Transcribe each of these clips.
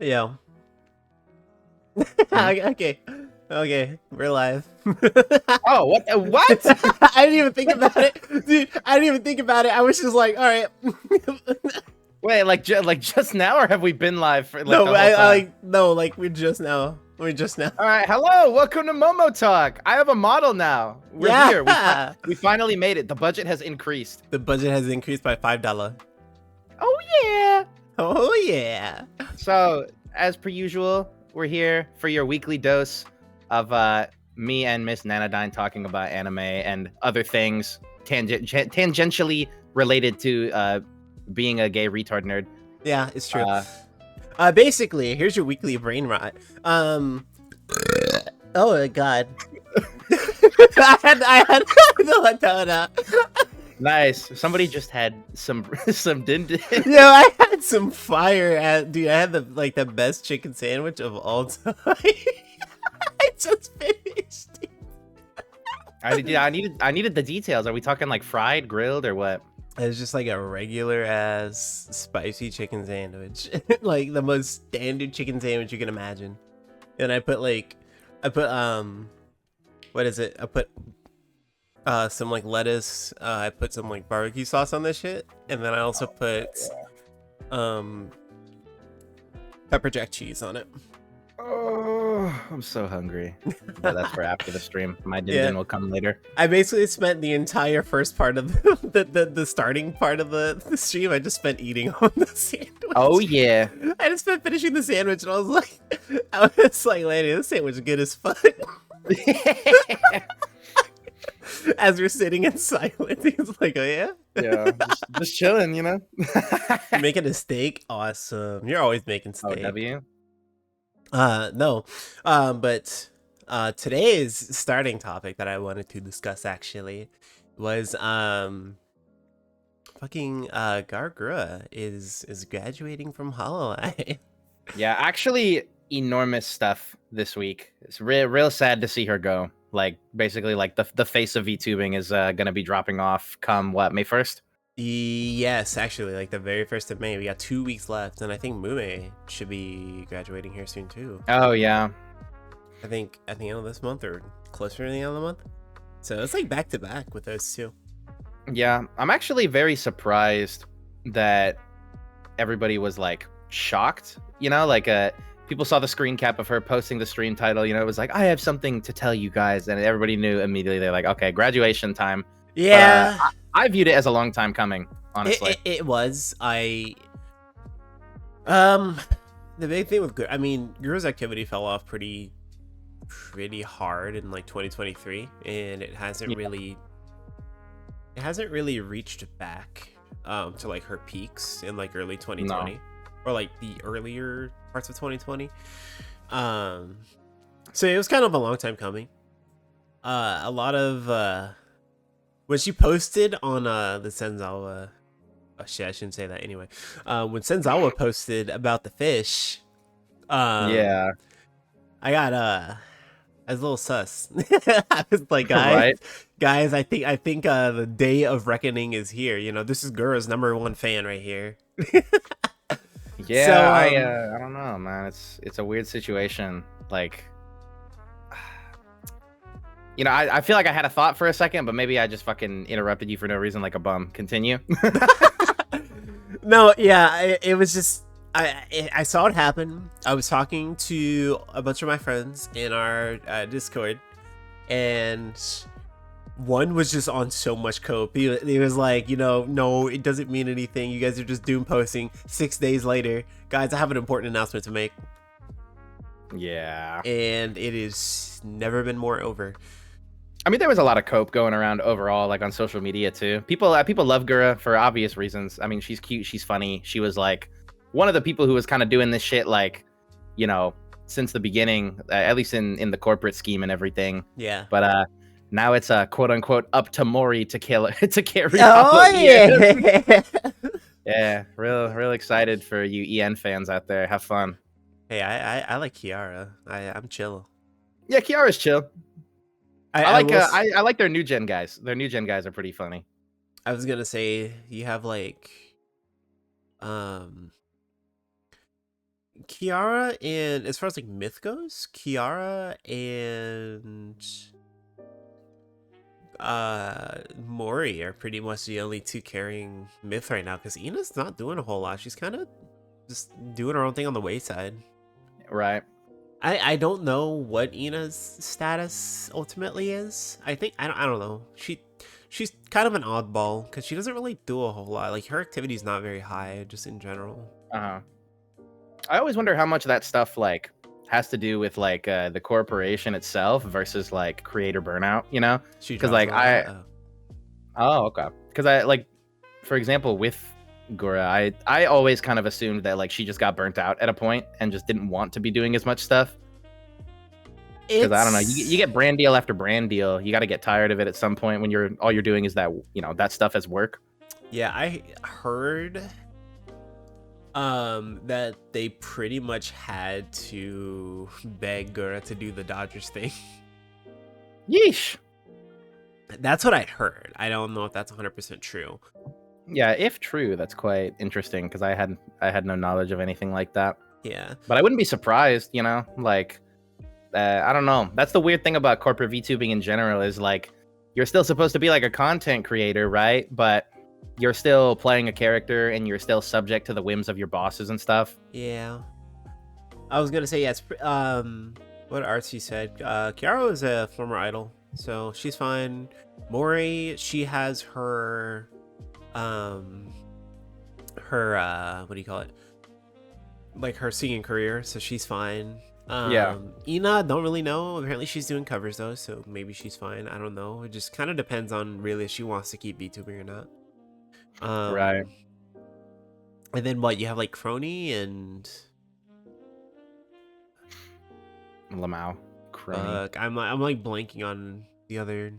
Yeah. Hmm? Okay. Okay, we're live. Oh, what? What? I didn't even think about it, dude. I didn't even think about it. I was just like, all right. Wait, like just now, or have we been live for like No, the whole I time? like no, like we're just now. We're just now. All right, hello, welcome to MomoTalk. I have a model now. We're here. Yeah. We finally made it. The budget has increased. The budget has increased by $5. Oh yeah. Oh yeah. So, as per usual, we're here for your weekly dose of me and Miss Nanodyne talking about anime and other things tangentially related to being a gay retard nerd. Yeah, it's true. Uh, Basically, here's your weekly brain rot. Oh my god. I had to let that out. Nice. Somebody just had some din. Yo, I had some fire dude. I had the best chicken sandwich of all time. I just finished. I needed the details. Are we talking like fried, grilled, or what? It was just like a regular ass spicy chicken sandwich. Like the most standard chicken sandwich you can imagine. And I put what is it? I put some like lettuce, I put some like barbecue sauce on this shit, and then I also put pepper jack cheese on it. Oh, I'm so hungry. But that's for after the stream. My din will come later. I basically spent the entire first part of the starting part of the stream. I just spent eating on the sandwich. Oh yeah. I just spent finishing the sandwich, and I was like, lady, this sandwich is good as fuck. As we're sitting in silence, he's like, oh yeah? Yeah, just chilling, you know? Making a steak? Awesome. You're always making steak. Oh, W? No. But today's starting topic that I wanted to discuss actually was fucking Gura is graduating from Hololive. Yeah, actually enormous stuff this week. It's real sad to see her go. Like basically like the face of VTubing is gonna be dropping off come what, May 1st? Yes, actually, like the very 1st of May. We got 2 weeks left, and I think Mume should be graduating here soon too. Oh yeah. I think at the end of this month or closer to the end of the month. So it's like back to back with those two. Yeah, I'm actually very surprised that everybody was like shocked, you know, like people saw the screen cap of her posting the stream title, you know, it was like, I have something to tell you guys, and everybody knew immediately. They're like, okay, graduation time. Yeah. But, I viewed it as a long time coming, honestly. It was. The big thing with Gura's activity fell off pretty hard in like 2023, and it hasn't really reached back to like her peaks in like early 2020 or like the earlier parts of 2020. So it was kind of a long time coming. A lot of when she posted on the Senzawa, oh shit, I shouldn't say that anyway. When Senzawa posted about the fish, Yeah, I got I was a little sus. I was like, right? guys, I think the day of reckoning is here. You know, this is Gura's #1 fan right here. Yeah, So, I don't know, man. It's a weird situation. Like, you know, I feel like I had a thought for a second, but maybe I just fucking interrupted you for no reason, like a bum. Continue. No, yeah, it was just I saw it happen. I was talking to a bunch of my friends in our Discord, and one was just on so much cope. He was like, you know, no, it doesn't mean anything. You guys are just doom posting. 6 days later, guys, I have an important announcement to make. Yeah. And it is never been more over. I mean, there was a lot of cope going around overall, like on social media too. People love Gura for obvious reasons. I mean, she's cute, she's funny. She was like one of the people who was kind of doing this shit, like, you know, since the beginning, at least in the corporate scheme and everything. Yeah. But now it's quote unquote up to Mori to carry. Oh yeah. Yeah, real excited for you EN fans out there. Have fun. Hey, I like Kiara. I'm chill. Yeah, Kiara's chill. I like their new gen guys. Their new gen guys are pretty funny. I was gonna say you have like Kiara and as far as like myth goes, Kiara and Mori are pretty much the only two carrying myth right now because Ina's not doing a whole lot. She's kind of just doing her own thing on the wayside. Right. I don't know what Ina's status ultimately is. I don't know. She's kind of an oddball because she doesn't really do a whole lot. Like her activity is not very high, just in general. Uh-huh. I always wonder how much that stuff like has to do with like the corporation itself versus like creator burnout, you know? She Because draws like a lot. Oh. oh, okay. Because I like, for example, with Gura, I always kind of assumed that like she just got burnt out at a point and just didn't want to be doing as much stuff. Because I don't know, you It's get brand deal after brand deal. You got to get tired of it at some point when all you're doing is that, you know, that stuff as work. yeah. I heard that they pretty much had to beg Gura to do the Dodgers thing. Yeesh. That's what I heard. I don't know if that's 100% true. Yeah, if true, that's quite interesting because I had no knowledge of anything like that. Yeah. But I wouldn't be surprised, you know, like I don't know. That's the weird thing about corporate VTubing in general is like you're still supposed to be like a content creator, right? But you're still playing a character and you're still subject to the whims of your bosses and stuff. Yeah. I was gonna say yes. What Artsy said. Kiara is a former idol, so she's fine. Mori, she has her what do you call it? Like her singing career, so she's fine. Yeah. Ina, don't really know. Apparently she's doing covers though, so maybe she's fine. I don't know. It just kind of depends on really if she wants to keep VTubing or not. Right. And then what? You have like Crony and Lamau. Crony. I'm like blanking on the other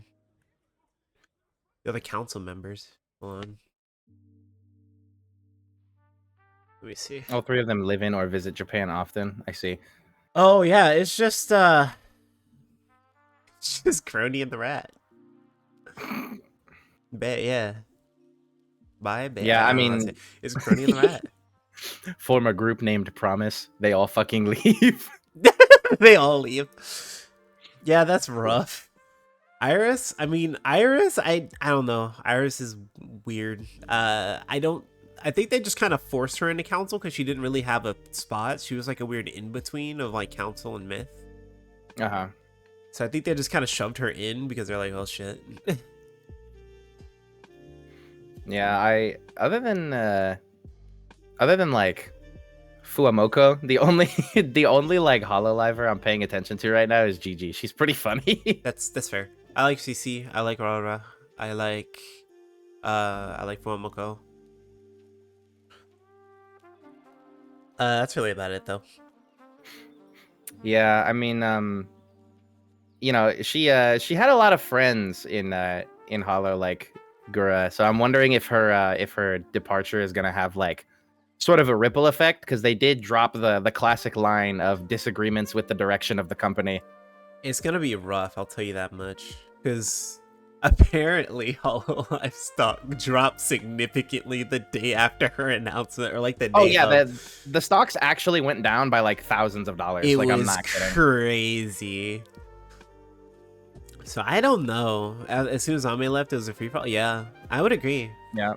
council members. Hold on. Let me see. All three of them live in or visit Japan often. I see. Oh yeah, it's just it's just Crony and the Rat. Bet yeah. Bye, bet. Yeah, I don't know how to say mean, it. It's Crony and the Rat. form a group named Promise. They all fucking leave. They all leave. Yeah, that's rough. Iris, I don't know. Iris is weird. I think they just kind of forced her into council because she didn't really have a spot. She was like a weird in-between of like council and myth. Uh-huh. So I think they just kind of shoved her in because they're like, oh shit. Yeah, other than like Fuamoko, the only the only like hololiver I'm paying attention to right now is Gigi. She's pretty funny. That's fair. I like CC. I like Rara. I like Momoko. That's really about it though. Yeah, I mean, you know, she had a lot of friends in Hollow like Gura, so I'm wondering if her departure is gonna have like sort of a ripple effect because they did drop the classic line of disagreements with the direction of the company. It's gonna be rough, I'll tell you that much. Because apparently Hololive stock dropped significantly the day after her announcement, or like the day Oh yeah, of. the stocks actually went down by like thousands of dollars. It Like I'm was not kidding. crazy. So I don't know. As soon as Ame left, it was a free fall. Yeah, I would agree. Yeah.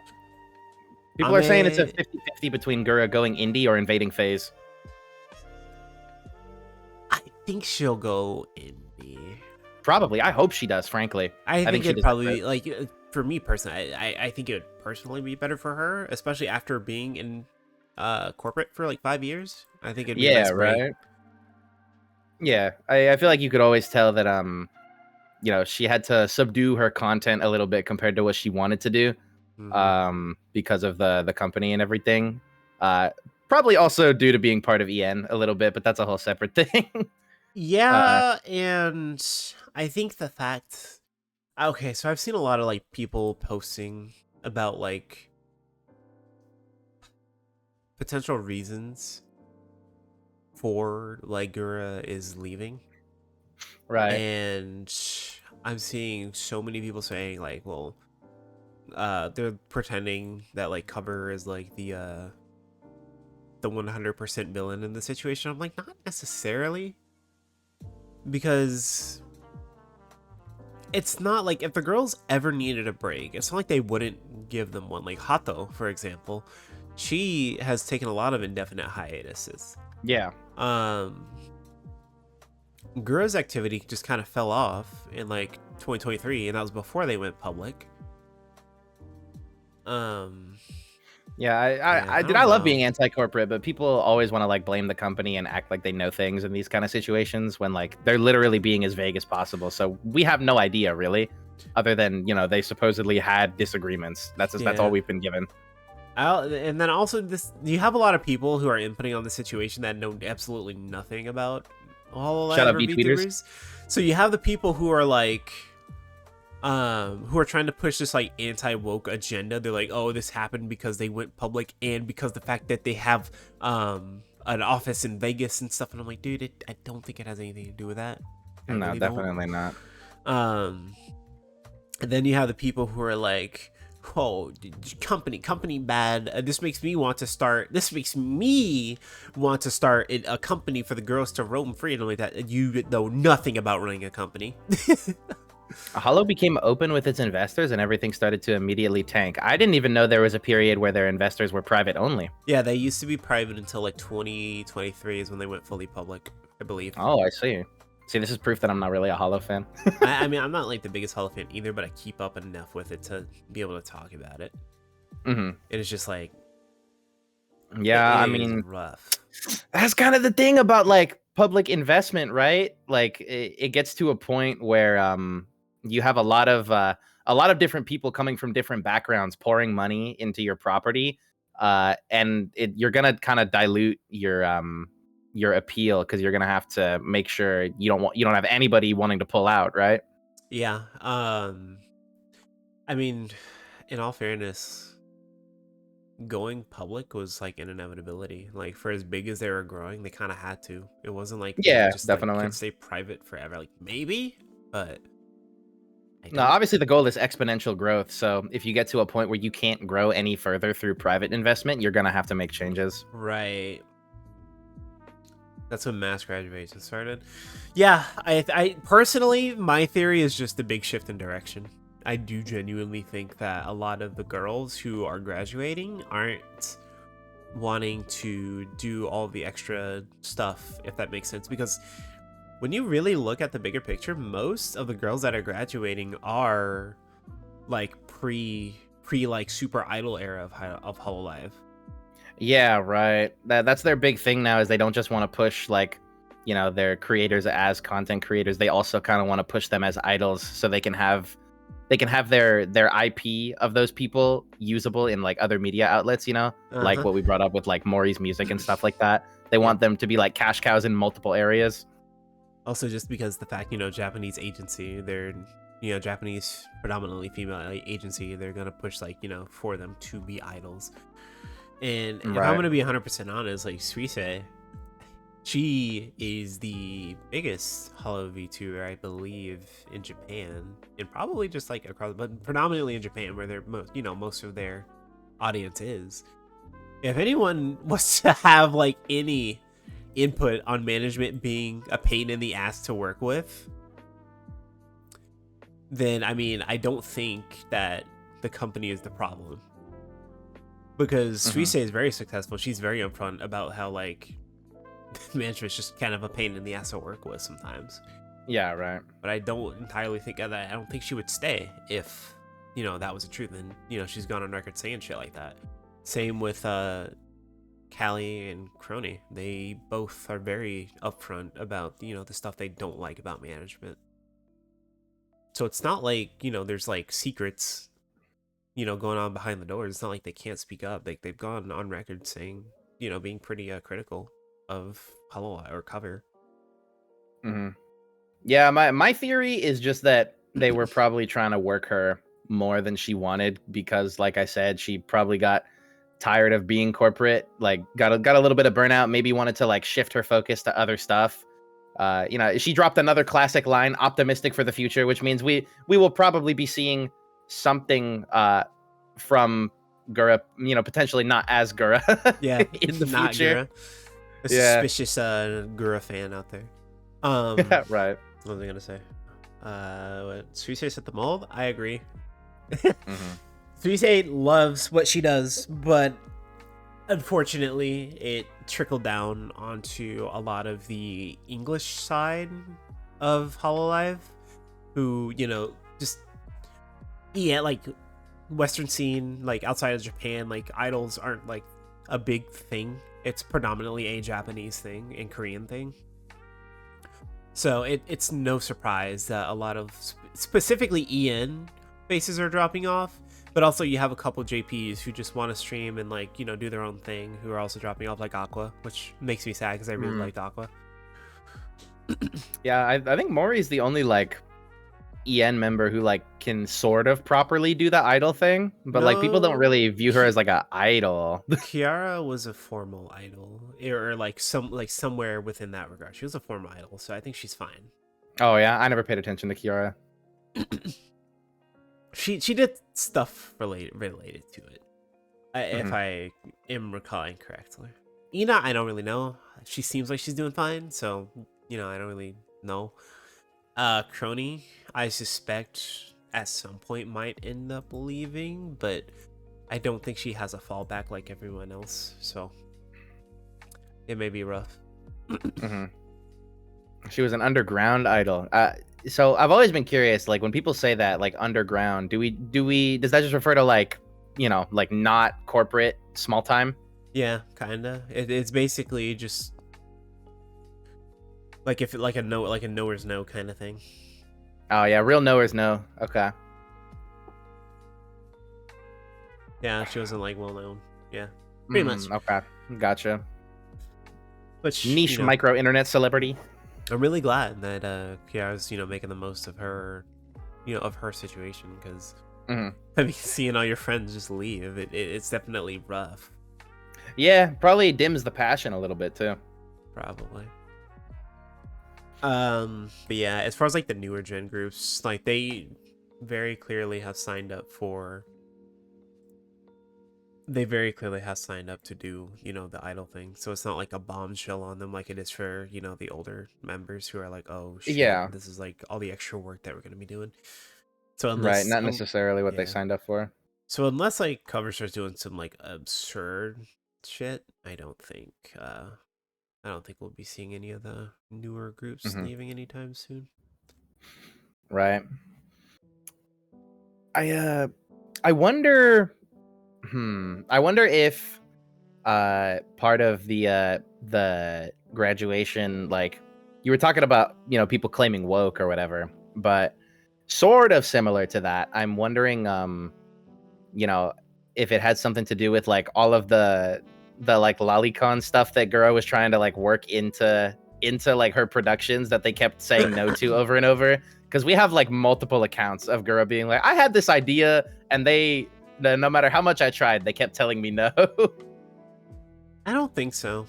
People are saying it's a Ame- 50-50 between Gura going indie or invading phase. I think she'll go indie. Probably. I hope she does, frankly. I think she it'd deserves probably it. like for me personally. I think it would personally be better for her, especially after being in corporate for like 5 years. I think it'd be a Yeah, nice break. right. Yeah. I feel like you could always tell that you know, she had to subdue her content a little bit compared to what she wanted to do. Because of the company and everything. Probably also due to being part of EN a little bit, but that's a whole separate thing. Yeah, and I think the fact. Okay, so I've seen a lot of like people posting about like potential reasons for like Gura is leaving, Right. and I'm seeing so many people saying like, well, they're pretending that like cover is like the the 100% villain in the situation. I'm like, not necessarily, because it's not like if the girls ever needed a break, it's not like they wouldn't give them one. Like Hato, for example, she has taken a lot of indefinite hiatuses. Yeah. Gura's activity just kind of fell off in like 2023, and that was before they went public. Yeah, I love being anti-corporate, but people always want to like blame the company and act like they know things in these kind of situations when like they're literally being as vague as possible. So we have no idea really, other than they supposedly had disagreements. That's all we've been given. And then also you have a lot of people who are inputting on the situation that know absolutely nothing about HoloLive or VTubers. So you have the people who are like, who are trying to push this like anti-woke agenda. They're like, oh, this happened because they went public and because the fact that they have an office in Vegas and stuff. And I'm like, dude, I don't think it has anything to do with that. No, really definitely not. And then you have the people who are like, oh, company bad. This makes me want to start a company for the girls to roam free and like that. You know nothing about running a company. Holo became open with its investors and everything started to immediately tank. I didn't even know there was a period where their investors were private only. Yeah, they used to be private until like 2023 is when they went fully public, I believe. Oh, I see. See, this is proof that I'm not really a Holo fan. I mean, I'm not like the biggest Holo fan either, but I keep up enough with it to be able to talk about it. It is just like, yeah, I mean, rough. That's kind of the thing about like public investment, right? Like it gets to a point where you have a lot of different people coming from different backgrounds pouring money into your property, and you're gonna kind of dilute your appeal because you're gonna have to make sure you don't have anybody wanting to pull out, right? Yeah. I mean, in all fairness, going public was like an inevitability. Like for as big as they were growing, they kind of had to. It wasn't like yeah, just definitely like, could stay private forever. Like maybe, but no, obviously the goal is exponential growth. So if you get to a point where you can't grow any further through private investment, you're gonna have to make changes. Right. That's when mass graduation started. Yeah, I personally, my theory is just a big shift in direction. I do genuinely think that a lot of the girls who are graduating aren't wanting to do all the extra stuff, if that makes sense. Because when you really look at the bigger picture, most of the girls that are graduating are like pre like super idol era of HoloLive. Yeah, right. That's their big thing now is they don't just want to push like, their creators as content creators. They also kind of want to push them as idols so they can have their IP of those people usable in like other media outlets, like what we brought up with like Maury's music and stuff like that. They want them to be like cash cows in multiple areas. Also, just because the fact, Japanese agency, they're, Japanese predominantly female agency, they're gonna push like, for them to be idols. And if I'm gonna be 100% honest, like Suisse, she is the biggest Holo VTuber, I believe, in Japan, and probably just like across, but predominantly in Japan, where they're most of their audience is. If anyone was to have like any input on management being a pain in the ass to work with, then I mean, I don't think that the company is the problem. Because Suisse is very successful. She's very upfront about how like management's just kind of a pain in the ass to work with sometimes. Yeah, right. But I don't entirely think that. I don't think she would stay if that was the truth. And she's gone on record saying shit like that. Same with Callie and Crony. They both are very upfront about the stuff they don't like about management. So it's not like there's like secrets going on behind the doors. It's not like they can't speak up. Like they've gone on record saying, being pretty critical of Holo or Cover. Yeah, my theory is just that they were probably trying to work her more than she wanted because, like I said, she probably got tired of being corporate, like got a little bit of burnout, maybe wanted to like shift her focus to other stuff. She dropped another classic line, optimistic for the future, which means we will probably be seeing something from Gura, potentially not as Gura Yeah, in the not future. Gura. A Yeah. suspicious Gura fan out there. Um, Right. what was I gonna say? What Suisei set the mold? I agree. Hmm. Suisei loves what she does, but unfortunately, it trickled down onto a lot of the English side of Hololive, who just like Western scene, like outside of Japan, like idols aren't like a big thing. It's predominantly a Japanese thing and Korean thing. So it's no surprise that a lot of specifically EN faces are dropping off, but also you have a couple JPs who just want to stream and like do their own thing who are also dropping off, like Aqua, which makes me sad because I really liked Aqua. Yeah, I think Mori's the only like EN member who like can sort of properly do the idol thing, but like people don't really No, view her as like a idol. Kiara was a formal idol, or like somewhere within that regard. She was a formal idol, so I think she's fine. Oh yeah, I never paid attention to Kiara. She did stuff related to it, if Mhm. I am recalling correctly. Ina, I don't really know. She seems like she's doing fine, so I don't really know. Crony, I suspect at some point might end up leaving, but I don't think she has a fallback like everyone else, so it may be rough. Mhm. She was an underground idol. So I've always been curious, like when people say that, like underground, does that just refer to like, like not corporate, small time? Yeah, kinda. It's basically just like if like a nowhere's no kind of thing. Oh yeah, real knowers know. Okay. Yeah, she wasn't like well known. Yeah, pretty much. Okay, gotcha. Which Niche micro internet celebrity. I'm really glad that Kiara's making the most of her of her situation, because Mhm. I mean, seeing all your friends just leave, it's definitely rough. Yeah, probably dims the passion a little bit too. Probably. But yeah, as far as like the newer gen groups, like they very clearly have signed up for. They very clearly have signed up to do the idol thing, so it's not like a bombshell on them like it is for the older members who are like, oh Yeah. shit, this is like all the extra work that we're gonna be doing. So Right, unless not necessarily what they yeah. signed up for. So unless like Cover starts doing some like absurd shit, I don't think we'll be seeing any of the newer groups Mhm. leaving anytime soon. Right. I wonder. I wonder if part of the graduation, like you were talking about, people claiming woke or whatever, but sort of similar to that. I'm wondering, if it had something to do with like all of the like lolicon stuff that Gura was trying to like work into like her productions that they kept saying no to over and over. Because we have like multiple accounts of Gura being like, I had this idea, and no matter how much I tried, they kept telling me no. I don't think so.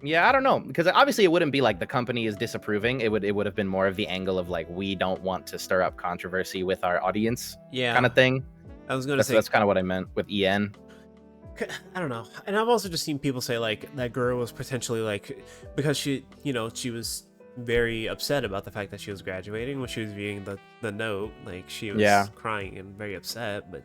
Yeah, I don't know, because obviously it wouldn't be like the company is disapproving. It would have been more of the angle of like, we don't want to stir up controversy with our audience, Yeah, kind of thing. I was gonna That's say, that's kind of what I meant with EN. I don't know. And I've also just seen people say like that girl was potentially like, because she was very upset about the fact that she was graduating when she was reading the note, like she was Yeah. crying and very upset. But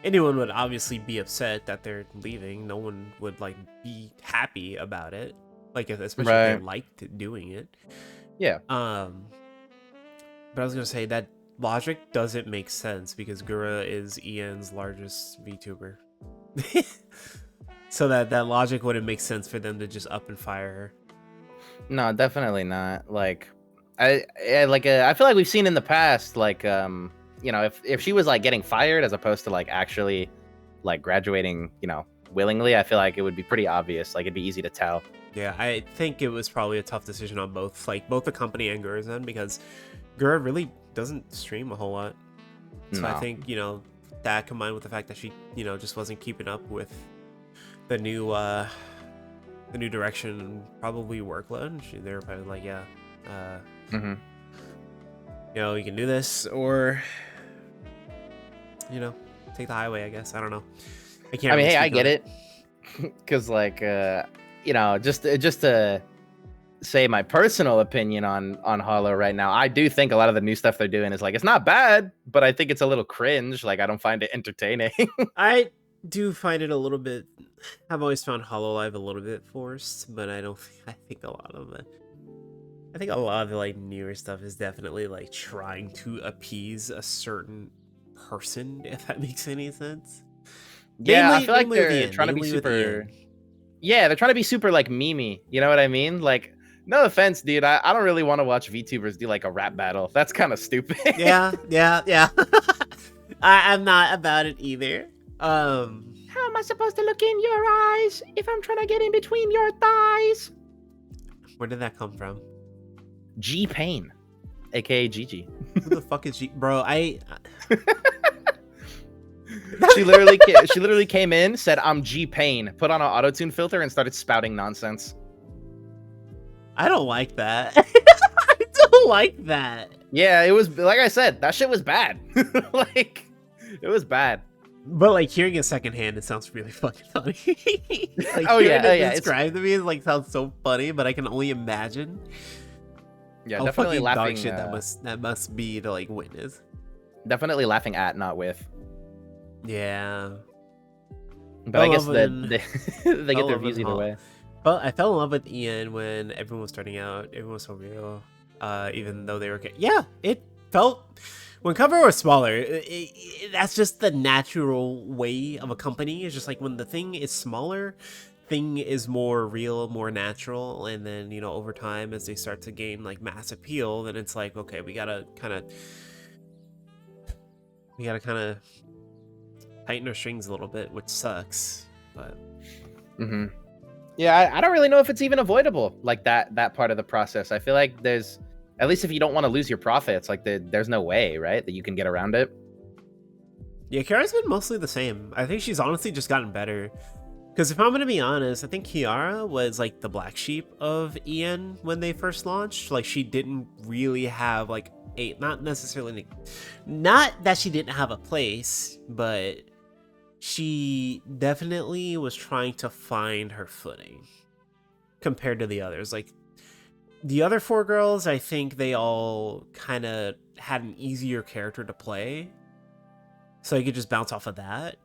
anyone would obviously be upset that they're leaving. No one would like be happy about it, like especially if they Right. liked doing it. Yeah. But I was gonna say that logic doesn't make sense because Gura is Ian's largest VTuber. So that logic wouldn't make sense for them to just up and fire her. No, definitely not. Like, I feel like we've seen in the past, like, if she was like getting fired as opposed to like actually like graduating, willingly, I feel like it would be pretty obvious. Like, it'd be easy to tell. Yeah, I think it was probably a tough decision on both the company and Gura's end, because Gura really doesn't stream a whole lot. So I No. think that combined with the fact that she just wasn't keeping up with the new direction and probably workload. They were probably like, yeah, Hmm. you can do this, or take the highway, I guess. I don't know. I can't. I mean, really hey, I speak on get it, because like you know, just to say my personal opinion on Hollow right now, I do think a lot of the new stuff they're doing is like it's not bad, but I think it's a little cringe. Like I don't find it entertaining. I do find it a little bit. I've always found Hololive a little bit forced, but I don't. I think a lot of it. I think a lot of the like newer stuff is definitely like trying to appease a certain person, if that makes any sense. Yeah, Mainly, I feel like mainly with they're Ian, trying to be mainly with super. Ian. Yeah, they're trying to be super like memey. You know what I mean? Like, no offense, dude. I don't really want to watch VTubers do like a rap battle. That's kind of stupid. Yeah. I'm not about it either. How am I supposed to look in your eyes if I'm trying to get in between your thighs? Where did that come from? G Pain, aka Gigi. Who the fuck is bro? She literally came in, said I'm G Pain, put on an auto-tune filter, and started spouting nonsense. I don't like that. I don't like that. Yeah, it was like I said, that shit was bad. Like, it was bad. But like hearing it secondhand, it sounds really fucking funny. Like, Oh hearing yeah, it described to me, it like sounds so funny, but I can only imagine. Yeah, how definitely fucking dog laughing. shit that must be to like witness. Definitely laughing at, not with. Yeah. But I guess that when- they get their views either way. Well, I fell in love with Ian when everyone was starting out. Everyone was so real. Even though they were... Yeah, it felt... When cover was smaller, that's just the natural way of a company. It's just like when the thing is smaller, thing is more real, more natural. And then, you know, over time, as they start to gain like mass appeal, then it's like, okay, we gotta kind of tighten our strings a little bit, which sucks. But... Mm-hmm. Yeah, I don't really know if it's even avoidable, like that part of the process. I feel like there's, at least if you don't want to lose your profits, like there's no way, right, that you can get around it. Yeah, Kiara's been mostly the same. I think she's honestly just gotten better. Because if I'm going to be honest, I think Kiara was like the black sheep of Ian when they first launched. Like she didn't really have like not that she didn't have a place, but she definitely was trying to find her footing compared to the others. Like the other 4 girls, I think they all kind of had an easier character to play, so you could just bounce off of that.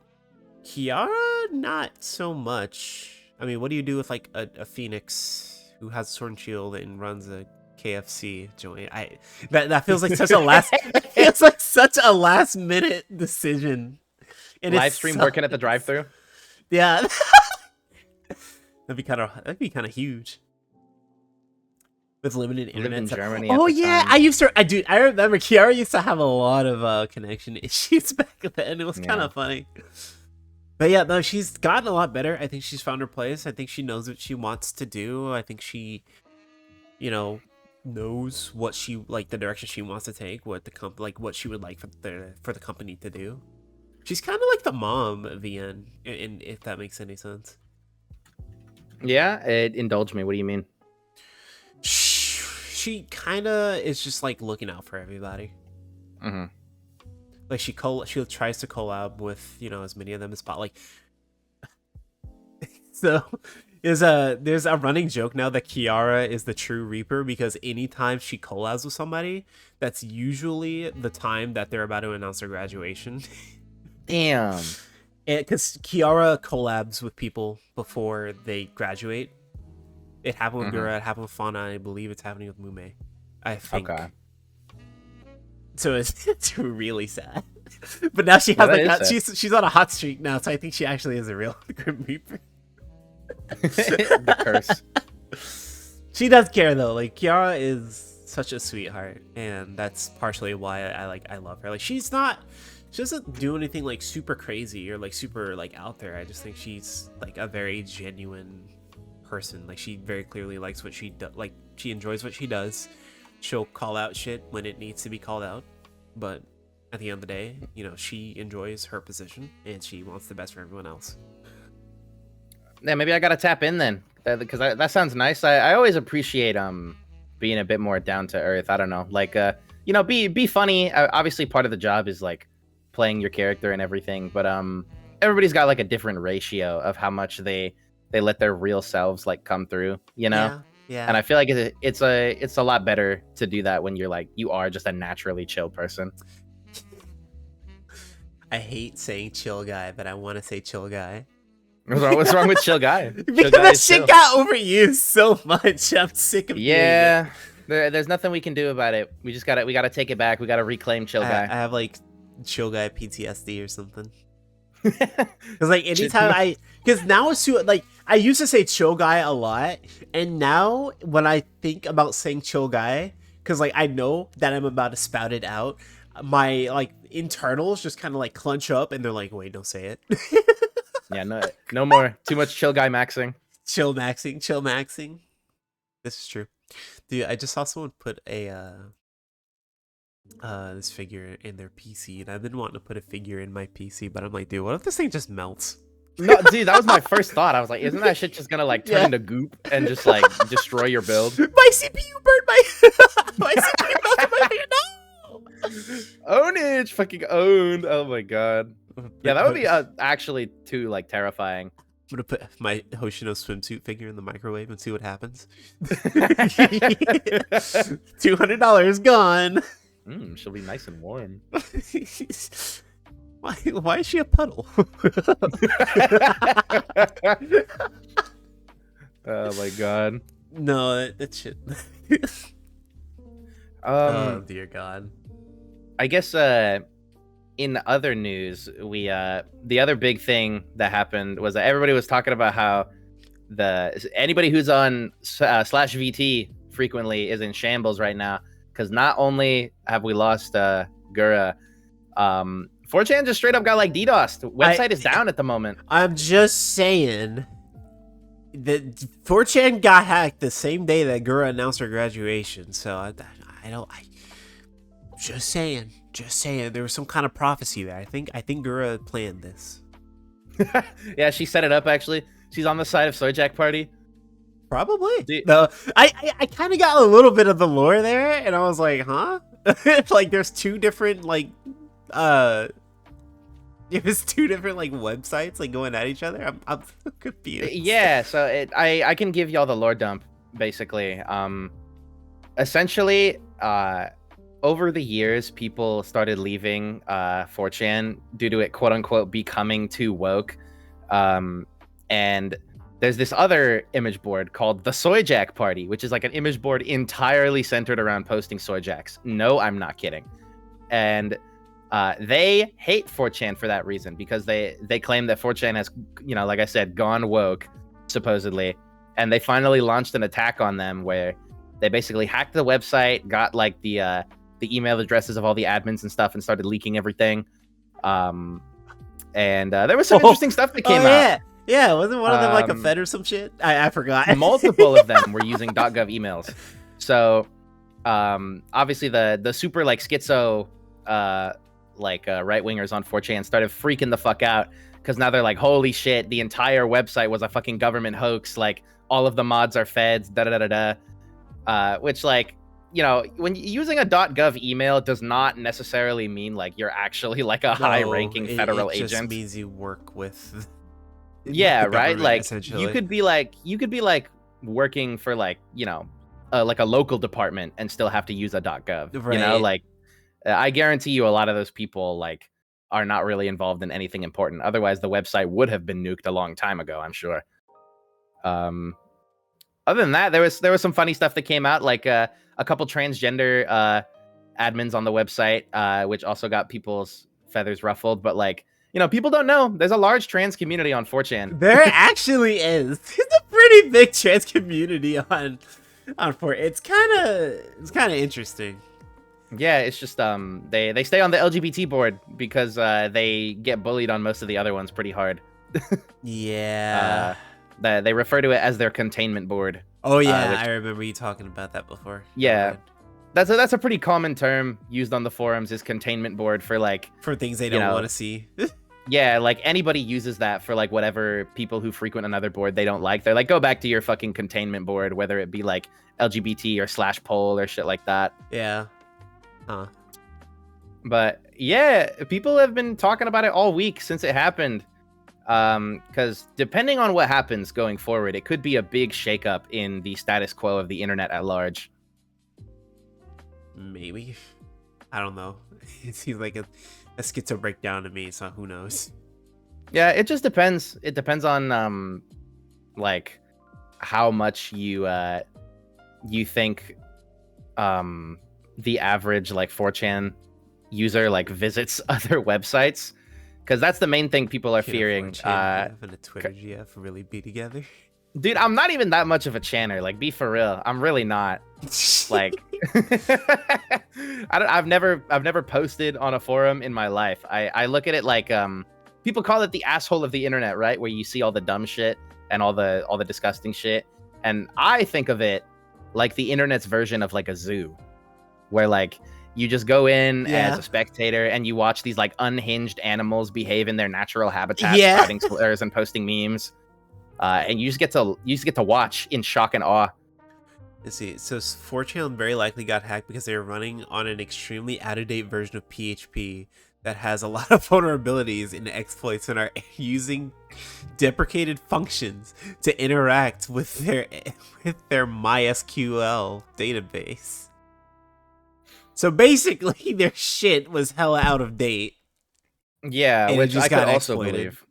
Kiara, not so much. I mean, what do you do with like a Phoenix who has a sword and shield and runs a KFC joint? That feels like such a last minute decision. And Live stream working at the drive-thru. Yeah, that'd be kind of huge. With limited internet. In Germany. Oh yeah, time. I remember Kiara used to have a lot of connection issues back then. It was kind of funny. But yeah, no, she's gotten a lot better. I think she's found her place. I think she knows what she wants to do. I think she, you know, knows what she like, the direction she wants to take, what the like what she would like for the company to do. She's kind of like the mom of Ian, if that makes any sense. Yeah, indulge me. What do you mean? She kind of is just like looking out for everybody. Mm-hmm. Like she tries to collab with, you know, as many of them as possible. Like, so there's a running joke now that Kiara is the true Reaper, because anytime she collabs with somebody, that's usually the time that they're about to announce their graduation. Damn. Because Kiara collabs with people before they graduate. It happened with Gura, it happened with Fauna, I believe it's happening with Mume. I think. Okay. So it's really sad. But now she has she's on a hot streak now, so I think she actually is a real Grim Reaper. The curse. She does care though. Like Kiara is such a sweetheart, and that's partially why I love her. Like she doesn't do anything like super crazy or like super like out there. I just think she's like a very genuine person. Like she very clearly likes what she does. Like she enjoys what she does. She'll call out shit when it needs to be called out, but at the end of the day, you know, she enjoys her position and she wants the best for everyone else. Yeah, maybe I gotta tap in then, because that sounds nice. I always appreciate being a bit more down to earth. I don't know, like you know, be funny. Obviously, part of the job is like playing your character and everything, but everybody's got like a different ratio of how much they let their real selves like come through, you know? Yeah, yeah. And I feel like it's a lot better to do that when you're like you are just a naturally chill person. I hate saying chill guy, but I want to say chill guy. What's wrong with chill guy? Because that shit got overused so much. I'm sick of hearing it. There's nothing we can do about it. We gotta take it back. We gotta reclaim chill guy. I have like chill guy PTSD or something. Because like anytime because now it's too like I used to say chill guy a lot, and now when I think about saying chill guy, because like I know that I'm about to spout it out, my like internals just kind of like clench up, and they're like, "Wait, don't say it." Yeah, no more. Too much chill guy maxing. Chill maxing. This is true, dude. I just saw someone put a this figure in their PC, and I've been wanting to put a figure in my PC, but I'm like, dude, what if this thing just melts? No, dude, that was my first thought. I was like, isn't that shit just gonna like turn into goop and just like destroy your build? My CPU burned my my CPU melted my figure. No. Ownage, fucking owned. Oh my god. Yeah, that would be actually too like terrifying. I'm gonna put my Hoshino swimsuit figure in the microwave and see what happens. $200 gone. She'll be nice and warm. Why is she a puddle? Oh my god. No, that shit. Oh dear god. I guess in other news, we the other big thing that happened was that everybody was talking about how anybody who's on /VT frequently is in shambles right now, because not only have we lost Gura, 4chan just straight up got like DDoSed. The website is down at the moment. I'm just saying that 4chan got hacked the same day that Gura announced her graduation. So just saying, there was some kind of prophecy there. I think Gura planned this. Yeah, she set it up actually. She's on the side of Soyjack Party. Probably. No, I kind of got a little bit of the lore there, and I was like, huh? Like, there's two different like websites like going at each other. I'm confused. Yeah, so I can give y'all the lore dump basically. Essentially, over the years, people started leaving 4chan due to it quote unquote becoming too woke, and there's this other image board called the Soyjack Party, which is like an image board entirely centered around posting Soyjacks. No, I'm not kidding. And they hate 4chan for that reason, because they claim that 4chan has, like I said, gone woke, supposedly. And they finally launched an attack on them where they basically hacked the website, got like the email addresses of all the admins and stuff, and started leaking everything. And there was some interesting stuff that came out. Yeah, wasn't one of them like a Fed or some shit? I forgot. Multiple of them were using .gov emails. So, obviously the super like schizo, right wingers on 4chan started freaking the fuck out, because now they're like, holy shit, the entire website was a fucking government hoax. Like, all of the mods are feds. Which, like, when using a .gov email does not necessarily mean like you're actually like a high-ranking federal agent. It just means you work with. Yeah, right. Like you could be like working for like a local department and still have to use a .gov. Right. Like I guarantee you, a lot of those people like are not really involved in anything important. Otherwise, the website would have been nuked a long time ago, I'm sure. Other than that, there was some funny stuff that came out, like a couple transgender admins on the website, which also got people's feathers ruffled. But like, people don't know there's a large trans community on 4chan. There actually is. There's a pretty big trans community on 4. It's kind of interesting. Yeah, it's just they stay on the LGBT board because they get bullied on most of the other ones pretty hard. Yeah. They refer to it as their containment board. Oh yeah, I remember you talking about that before. Yeah. That's a pretty common term used on the forums, is containment board for things they don't want to see. Yeah, like anybody uses that for like whatever people who frequent another board they don't like. They're like, go back to your fucking containment board, whether it be like LGBT or /poll or shit like that. Yeah. Huh. But yeah, people have been talking about it all week since it happened. Because depending on what happens going forward, it could be a big shakeup in the status quo of the internet at large. Maybe. I don't know. It seems like a schizo breakdown to me, so who knows? Yeah, it just depends. It depends on like how much you think the average like 4chan user like visits other websites, because that's the main thing people are fearing. And a Twitter GF really be together. Dude, I'm not even that much of a channer. Like, be for real. I'm really not. Like, I've never posted on a forum in my life. I look at it like people call it the asshole of the internet, right? Where you see all the dumb shit and all the disgusting shit. And I think of it like the internet's version of like a zoo, where like you just go in as a spectator and you watch these like unhinged animals behave in their natural habitat, spreading slurs and posting memes. And you just get to watch in shock and awe. Let's see. So 4chan very likely got hacked because they were running on an extremely out-of-date version of PHP that has a lot of vulnerabilities and exploits and are using deprecated functions to interact with their MySQL database. So basically, their shit was hella out of date. Yeah, which I could also believe.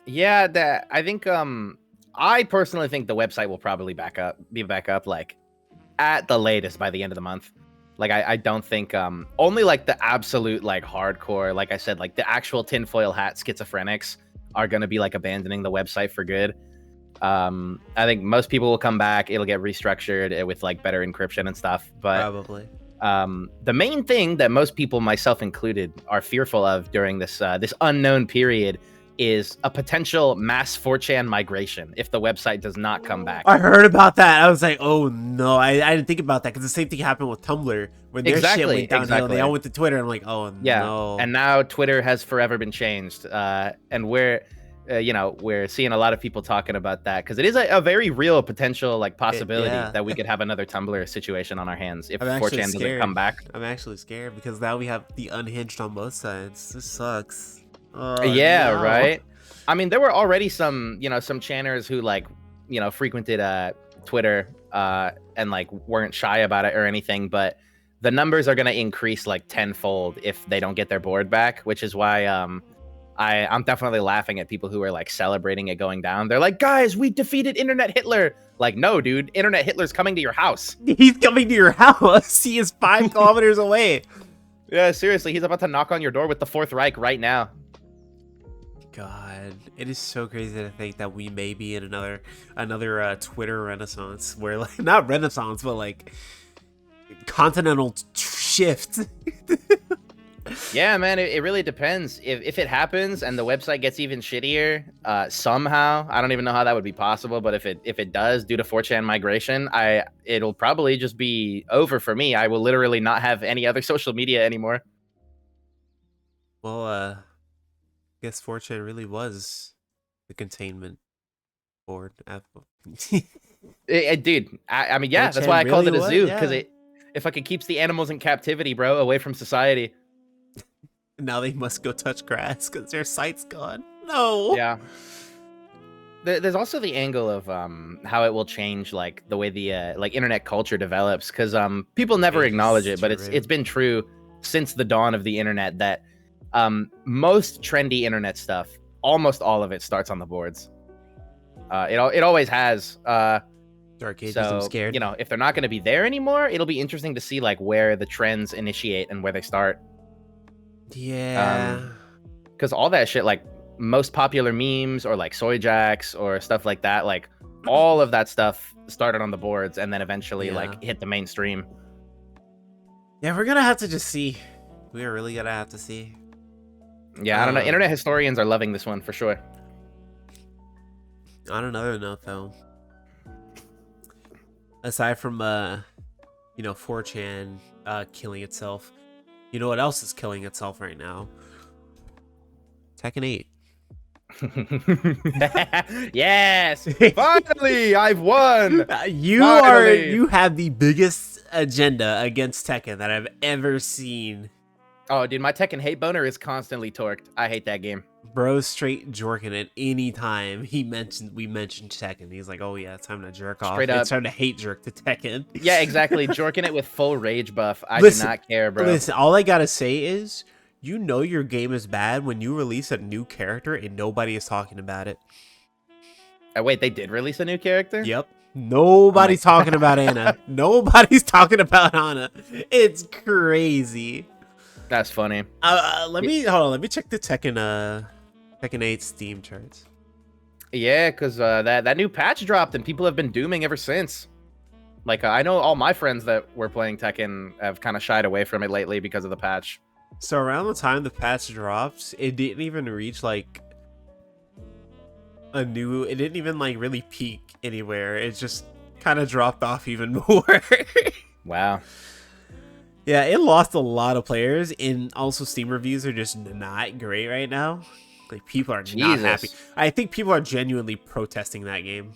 Yeah, that I think I personally think the website will probably be back up like at the latest by the end of the month. Like I don't think only like the absolute like hardcore, like I said, like the actual tinfoil hat schizophrenics are gonna be like abandoning the website for good. I think most people will come back, it'll get restructured with like better encryption and stuff, but probably the main thing that most people, myself included, are fearful of during this this unknown period is a potential mass 4chan migration if the website does not come back. I heard about that. I was like, oh no, I didn't think about that, because the same thing happened with Tumblr when their shit went downhill. They all went to Twitter. I'm like, oh no. And now Twitter has forever been changed, and we're seeing a lot of people talking about that, because it is a very real potential like possibility that we could have another Tumblr situation on our hands if 4chan doesn't come back. I'm actually scared, because now we have the unhinged on both sides. This sucks. Yeah, no. Right. I mean, there were already some channers who like frequented Twitter and like weren't shy about it or anything, but the numbers are going to increase like tenfold if they don't get their board back, which is why I'm definitely laughing at people who are like celebrating it going down. They're like, guys, we defeated Internet Hitler. Like, no, dude, Internet Hitler's coming to your house. He's coming to your house. He is 5 kilometers away. Yeah, seriously, he's about to knock on your door with the Fourth Reich right now. God, it is so crazy to think that we may be in another Twitter renaissance, where like not renaissance, but like continental shift. Yeah, man, it really depends. If it happens and the website gets even shittier somehow, I don't even know how that would be possible, but if it does due to 4chan migration, it'll probably just be over for me. I will literally not have any other social media anymore. Well, I guess 4chan really was the containment board. Dude, I mean, yeah, that's why I called it a zoo, because it fucking keeps the animals in captivity, bro, away from society. Now they must go touch grass because their site's gone. No. Yeah. There's also the angle of how it will change like the way the like internet culture develops, because people never acknowledge it, but it's been true since the dawn of the internet that most trendy internet stuff, almost all of it starts on the boards. It always has. Dark Ages, I'm scared. If they're not going to be there anymore, it'll be interesting to see like where the trends initiate and where they start. Yeah. Because all that shit, like most popular memes or like soy jacks or stuff like that, like all of that stuff started on the boards and then eventually like hit the mainstream. Yeah, we're gonna have to just see. We're really gonna have to see. Yeah, I don't know. Internet historians are loving this one for sure. On another note, though, aside from 4chan killing itself, you know what else is killing itself right now? Tekken 8. Yes, finally, I've won. You have the biggest agenda against Tekken that I've ever seen. Oh, dude, my Tekken hate boner is constantly torqued. I hate that game. Bro, straight jorking it anytime we mentioned Tekken. He's like, oh yeah, it's time to jerk off. Straight up. It's time to hate jerk to Tekken. Yeah, exactly. Jorking it with full rage buff. I Listen, do not care, bro. Listen, all I gotta say is, you know your game is bad when you release a new character and nobody is talking about it. Wait, they did release a new character? Yep. Nobody's talking about Anna. Nobody's talking about Anna. It's crazy. That's funny. Let me hold on. Let me check the Tekken 8 Steam charts. Yeah, because that new patch dropped and people have been dooming ever since. Like, I know all my friends that were playing Tekken have kind of shied away from it lately because of the patch. So around the time the patch dropped, it didn't even reach like it didn't even like really peak anywhere. It just kind of dropped off even more. Wow. Yeah, it lost a lot of players, and also Steam reviews are just not great right now. Like, people are not happy. I think people are genuinely protesting that game.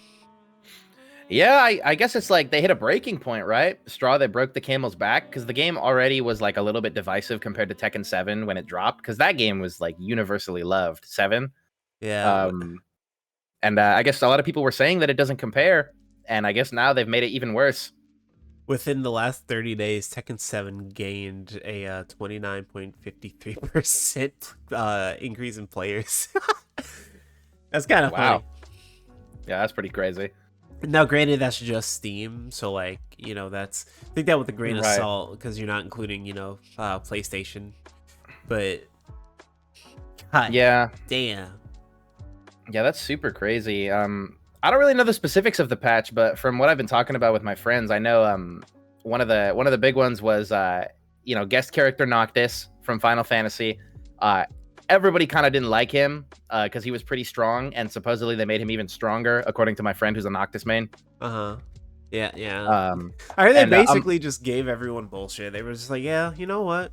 Yeah, I guess it's like they hit a breaking point, right? Straw that broke the camel's back, because the game already was like a little bit divisive compared to Tekken 7 when it dropped, because that game was like universally loved. 7. Yeah. And I guess a lot of people were saying that it doesn't compare, and I guess now they've made it even worse. Within the last 30 days, Tekken 7 gained a 29.53% increase in players. That's kind of funny. Yeah, that's pretty crazy. Now, granted, that's just Steam, so like, you know, that's take that with a grain of salt because you're not including, you know, PlayStation. But God, yeah, damn. Yeah, that's super crazy. I don't really know the specifics of the patch, but from what I've been talking about with my friends, I know one of the big ones was you know, guest character Noctis from Final Fantasy. Everybody kind of didn't like him because he was pretty strong, and supposedly they made him even stronger, according to my friend who's a Noctis main. Yeah. I heard they basically just gave everyone bullshit. They were just like, yeah, you know what?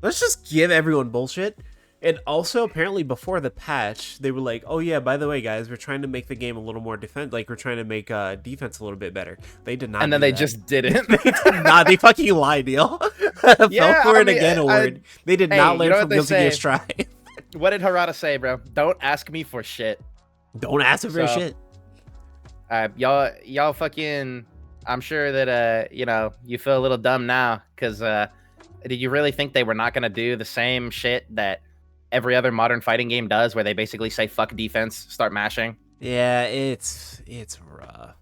Let's just give everyone bullshit. And also, apparently, before the patch, they were like, "Oh yeah, by the way, guys, we're trying to make the game a little more like we're trying to make defense a little bit better." They did not, and then they just didn't. They did not. They fucking lied, Neil. Yeah, Fell for it again. Award. They did not learn from Guilty Gear Strive. What did Harada say, bro? Don't ask me for shit. Don't ask him for shit. Y'all fucking. I'm sure that you know, you feel a little dumb now because did you really think they were not gonna do the same shit that every other modern fighting game does, where they basically say fuck defense, start mashing? Yeah, it's rough.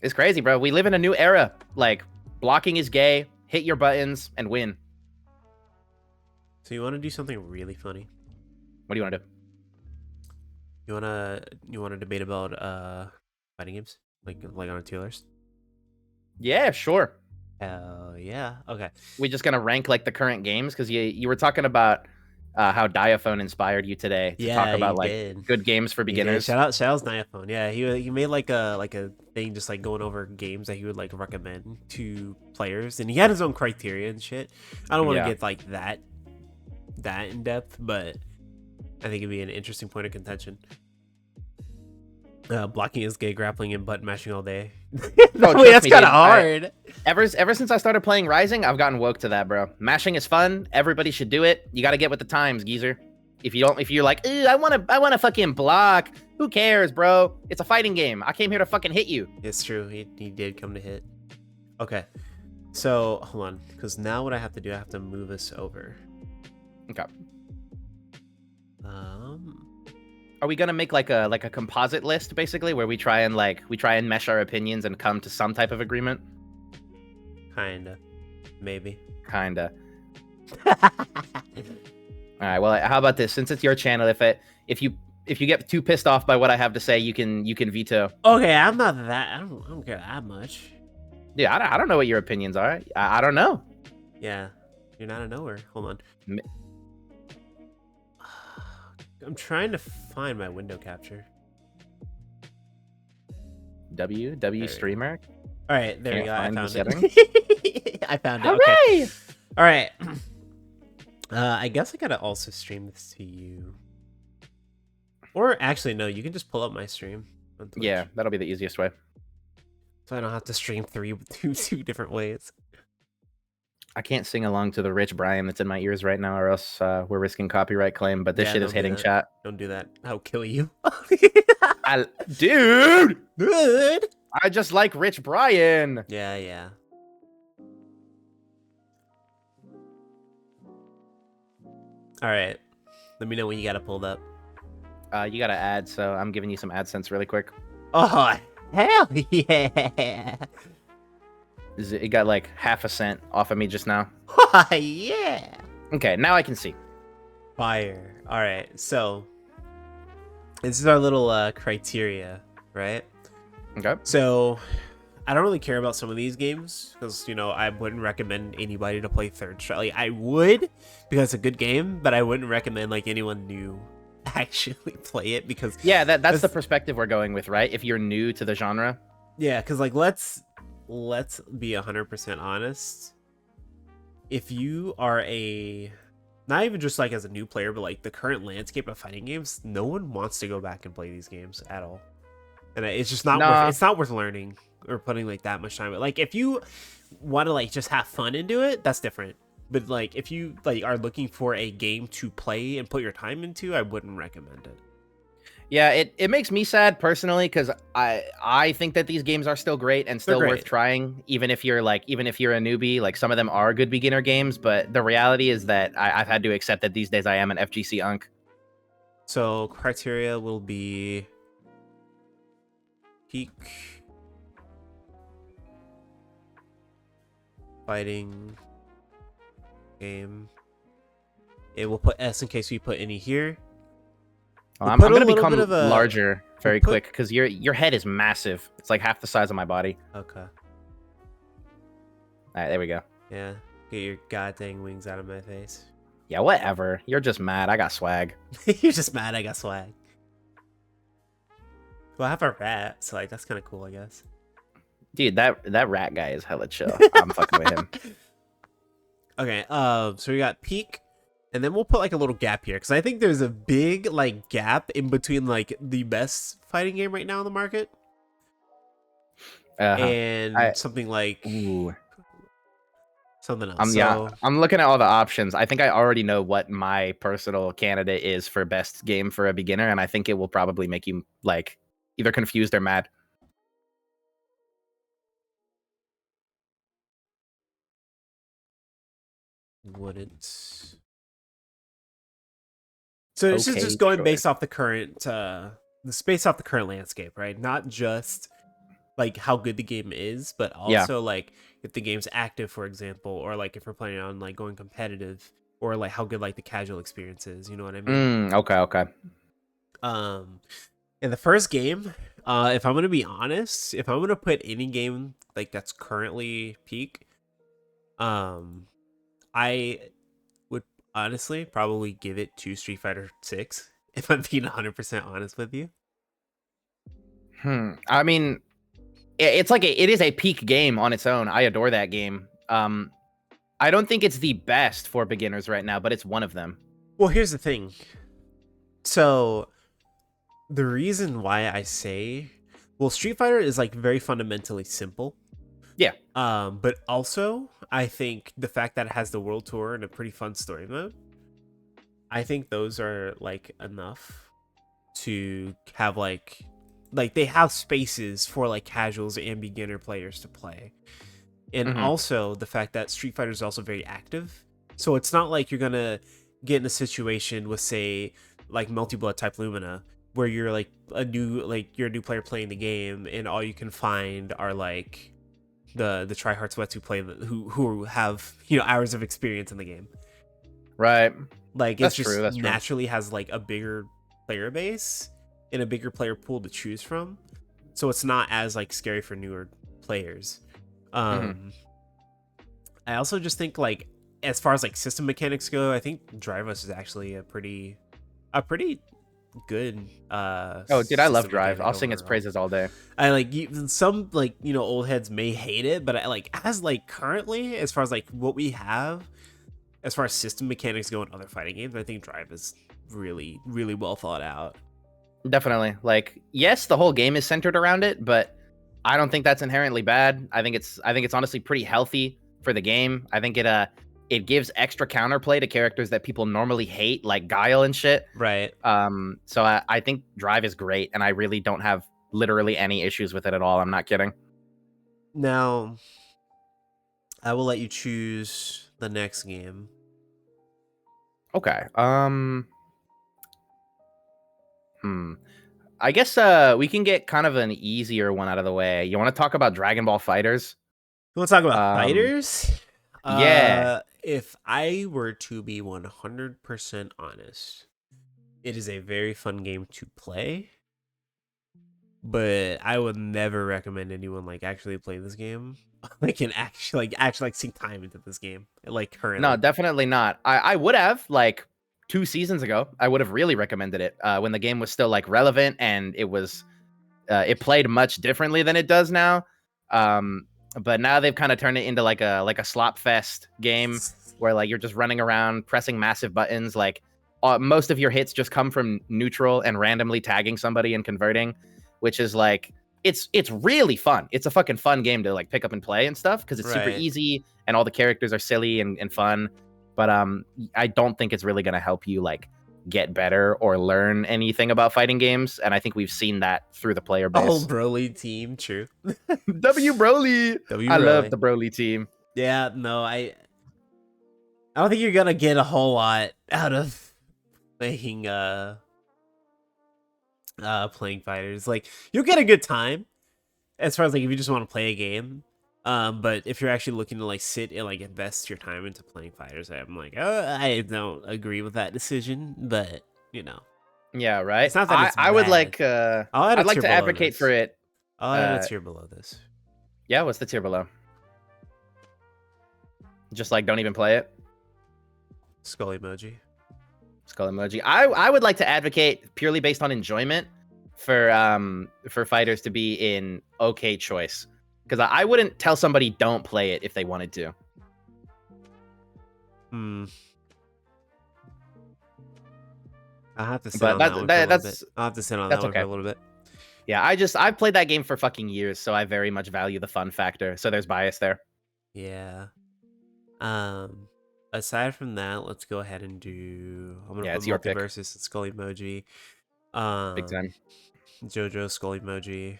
It's crazy, bro. We live in a new era. Like, blocking is gay, hit your buttons and win. So you want to do something really funny? What do you want to do? You want to debate about fighting games, like on a tier list? Yeah, sure. Hell yeah. Okay. We just gonna rank like the current games, because you were talking about how Diaphone inspired you today to talk about like good games for beginners. Shout out Diaphone. Yeah, he made like a thing just like going over games that he would like recommend to players, and he had his own criteria and shit. I don't want to get like that in depth, but I think it'd be an interesting point of contention. Blocking is gay, grappling and button mashing all day. No, that's kind of hard. Ever since I started playing Rising, I've gotten woke to that, bro. Mashing is fun. Everybody should do it. You got to get with the times, geezer. If you're like, I want to fucking block. Who cares, bro? It's a fighting game. I came here to fucking hit you. It's true. He did come to hit. Okay. So hold on, because now what I have to do, I have to move us over. Okay. Are we gonna make like a composite list, basically, where we try and mesh our opinions and come to some type of agreement? Kinda, maybe. Kinda. All right. Well, how about this? Since it's your channel, if you get too pissed off by what I have to say, you can veto. Okay, I'm not that. I don't care that much. Yeah, I don't know what your opinions are. I don't know. Yeah, you're not a knower. Hold on. I'm trying to find my window capture. W streamer. All right, there we go. I found it. I found it. Hooray! Okay. All right. I guess I gotta also stream this to you. Or actually, no. You can just pull up my stream. Yeah, that'll be the easiest way. so I don't have to stream two different ways. I can't sing along to the Rich Brian that's in my ears right now, or else we're risking copyright claim. But this shit is Don't do hitting that. chat. Don't do that. I'll kill you. Dude, Good. I just like Rich Brian. Yeah, yeah. All right. Let me know when you got it pulled up. You got to add, so I'm giving you some AdSense really quick. Oh, hell yeah. It got like half a cent off of me just now. Yeah. Okay, now I can see. Fire. All right. So this is our little criteria, right? Okay. So I don't really care about some of these games because, you know, I wouldn't recommend anybody to play Third Strike. Like, I would because it's a good game, but I wouldn't recommend like anyone new actually play it because yeah, that's the perspective we're going with, right? If you're new to the genre. Yeah, because like let's be 100% honest. If you are not even just like as a new player, but like the current landscape of fighting games, no one wants to go back and play these games at all, and it's just not worth. It's not worth learning or putting like that much time. But like if you want to like just have fun and do it, that's different. But like if you like are looking for a game to play and put your time into, I wouldn't recommend it. Yeah, it makes me sad personally because I think that these games are still great and still worth trying, even if you're a newbie. Like some of them are good beginner games, but the reality is that I've had to accept that these days I am an FGC unk. So criteria will be peak fighting game. It will put S in case we put any here. I'm gonna become larger very quick because your head is massive. It's like half the size of my body. Okay. All right, there we go. Yeah, get your goddamn wings out of my face. Yeah, whatever. You're just mad. I got swag. You're just mad. I got swag. Well, I have a rat, so like that's kind of cool, I guess. Dude, that rat guy is hella chill. I'm fucking with him. Okay. So we got peak. And then we'll put like a little gap here because I think there's a big like gap in between like the best fighting game right now in the market and something like something else. I'm looking at all the options. I think I already know what my personal candidate is for best game for a beginner, and I think it will probably make you like either confused or mad. Wouldn't. So this is just going based off the current landscape, right? Not just like how good the game is, but also like if the game's active, for example, or like if we're planning on like going competitive, or like how good like the casual experience is. You know what I mean? Okay. In the first game, if I'm gonna be honest, if I'm gonna put any game like that's currently peak, I would honestly probably give it to Street Fighter 6 if I'm being 100% honest with you. I mean, it's like it is a peak game on its own. I adore that game. I don't think it's the best for beginners right now, but it's one of them. Well, here's the thing. So the reason why I say, well, Street Fighter is like very fundamentally simple. Yeah. But also I think the fact that it has the world tour and a pretty fun story mode, I think those are like enough to have like they have spaces for like casuals and beginner players to play. And also the fact that Street Fighter is also very active. So it's not like you're going to get in a situation with say like Multi-Blood type Lumina where you're like you're a new player playing the game and all you can find are like the tryhard sweats who play who have, you know, hours of experience in the game. Right. Like it's just naturally has like a bigger player base and a bigger player pool to choose from. So it's not as like scary for newer players. I also just think like as far as like system mechanics go, I think Drivos is actually a pretty good oh dude, I love Drive. I'll sing its praises all day. I like some like, you know, old heads may hate it, but I like as like currently as far as like what we have as far as system mechanics go in other fighting games, I think Drive is really well thought out. Definitely. Like, yes, the whole game is centered around it, but I don't think that's inherently bad. I think it's honestly pretty healthy for the game. I think it gives extra counterplay to characters that people normally hate, like Guile and shit. Right. So I think Drive is great, and I really don't have literally any issues with it at all. I'm not kidding. Now, I will let you choose the next game. Okay. I guess we can get kind of an easier one out of the way. You want to talk about Dragon Ball Fighters? You want to talk about Um, fighters? yeah. If I were to be 100% honest, it is a very fun game to play, but I would never recommend anyone like actually play this game. Like and actually like sink time into this game. Like currently. No, definitely not. I would have like 2 seasons ago. I would have really recommended it when the game was still like relevant and it played much differently than it does now. But now they've kind of turned it into like a slop fest game where like you're just running around pressing massive buttons. Like most of your hits just come from neutral and randomly tagging somebody and converting, which is like it's really fun. It's a fucking fun game to like pick up and play and stuff because it's super Right. easy and all the characters are silly and fun. But I don't think it's really gonna help you like get better or learn anything about fighting games. And I think we've seen that through the player Oh, base. Broly team, true. W Broly. I love Broly. the Broly team. Yeah, no, I don't think you're gonna get a whole lot out of playing playing fighters. Like you'll get a good time as far as like if you just want to play a game. But if you're actually looking to like sit and like invest your time into playing fighters, I'm like, I don't agree with that decision. But you know, Yeah, right. it's not that it's I would bad. like I'll add a I'd like tier to below advocate this. for it. I'll add a tier below this. Yeah, what's the tier below? Just like don't even play it. Skull emoji. Skull emoji. I would like to advocate purely based on enjoyment for fighters to be in okay choice. Because I wouldn't tell somebody don't play it if they wanted to. I'll have to sit But on that one for a little that's bit. I'll have to sit on that one okay. for a little bit. Yeah, I've played that game for fucking years, so I very much value the fun factor. So there's bias there. Yeah. Aside from that, let's go ahead and do. I'm gonna Yeah, put it's your pick. multiverses and skull emoji. Big time. JoJo skull emoji.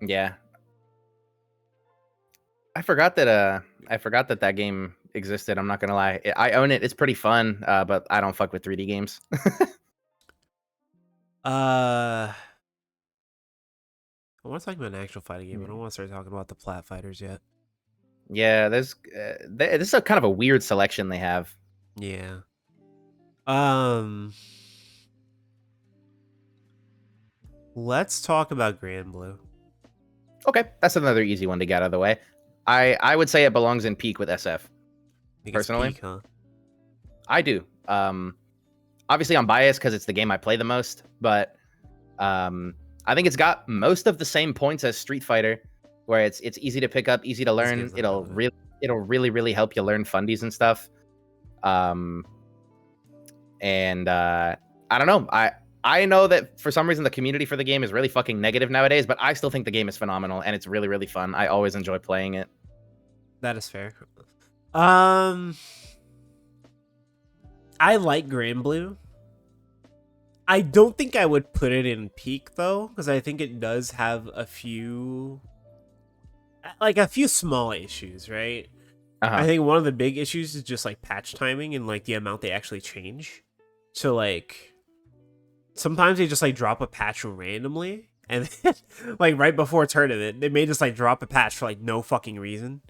Yeah. I forgot that that game existed. I'm not gonna lie. I own it. It's pretty fun, but I don't fuck with 3D games. I want to talk about an actual fighting game. I don't want to start talking about the plat fighters yet. Yeah, this is a kind of a weird selection they have. Yeah. Let's talk about Grand Blue. Okay, that's another easy one to get out of the way. I would say it belongs in peak with SF. Personally, peak, huh? I do. Obviously I'm biased because it's the game I play the most, but I think it's got most of the same points as Street Fighter, where it's easy to pick up, easy to learn. It'll really help you learn fundies and stuff. And I don't know. I know that for some reason the community for the game is really fucking negative nowadays, but I still think the game is phenomenal and it's really, really fun. I always enjoy playing it. That is fair. I like Grand Blue. I don't think I would put it in peak though, because I think it does have a few small issues, right? I think one of the big issues is just like patch timing and like the amount they actually change. So like sometimes they just like drop a patch randomly and then, like right before a tournament, they may just like drop a patch for like no fucking reason.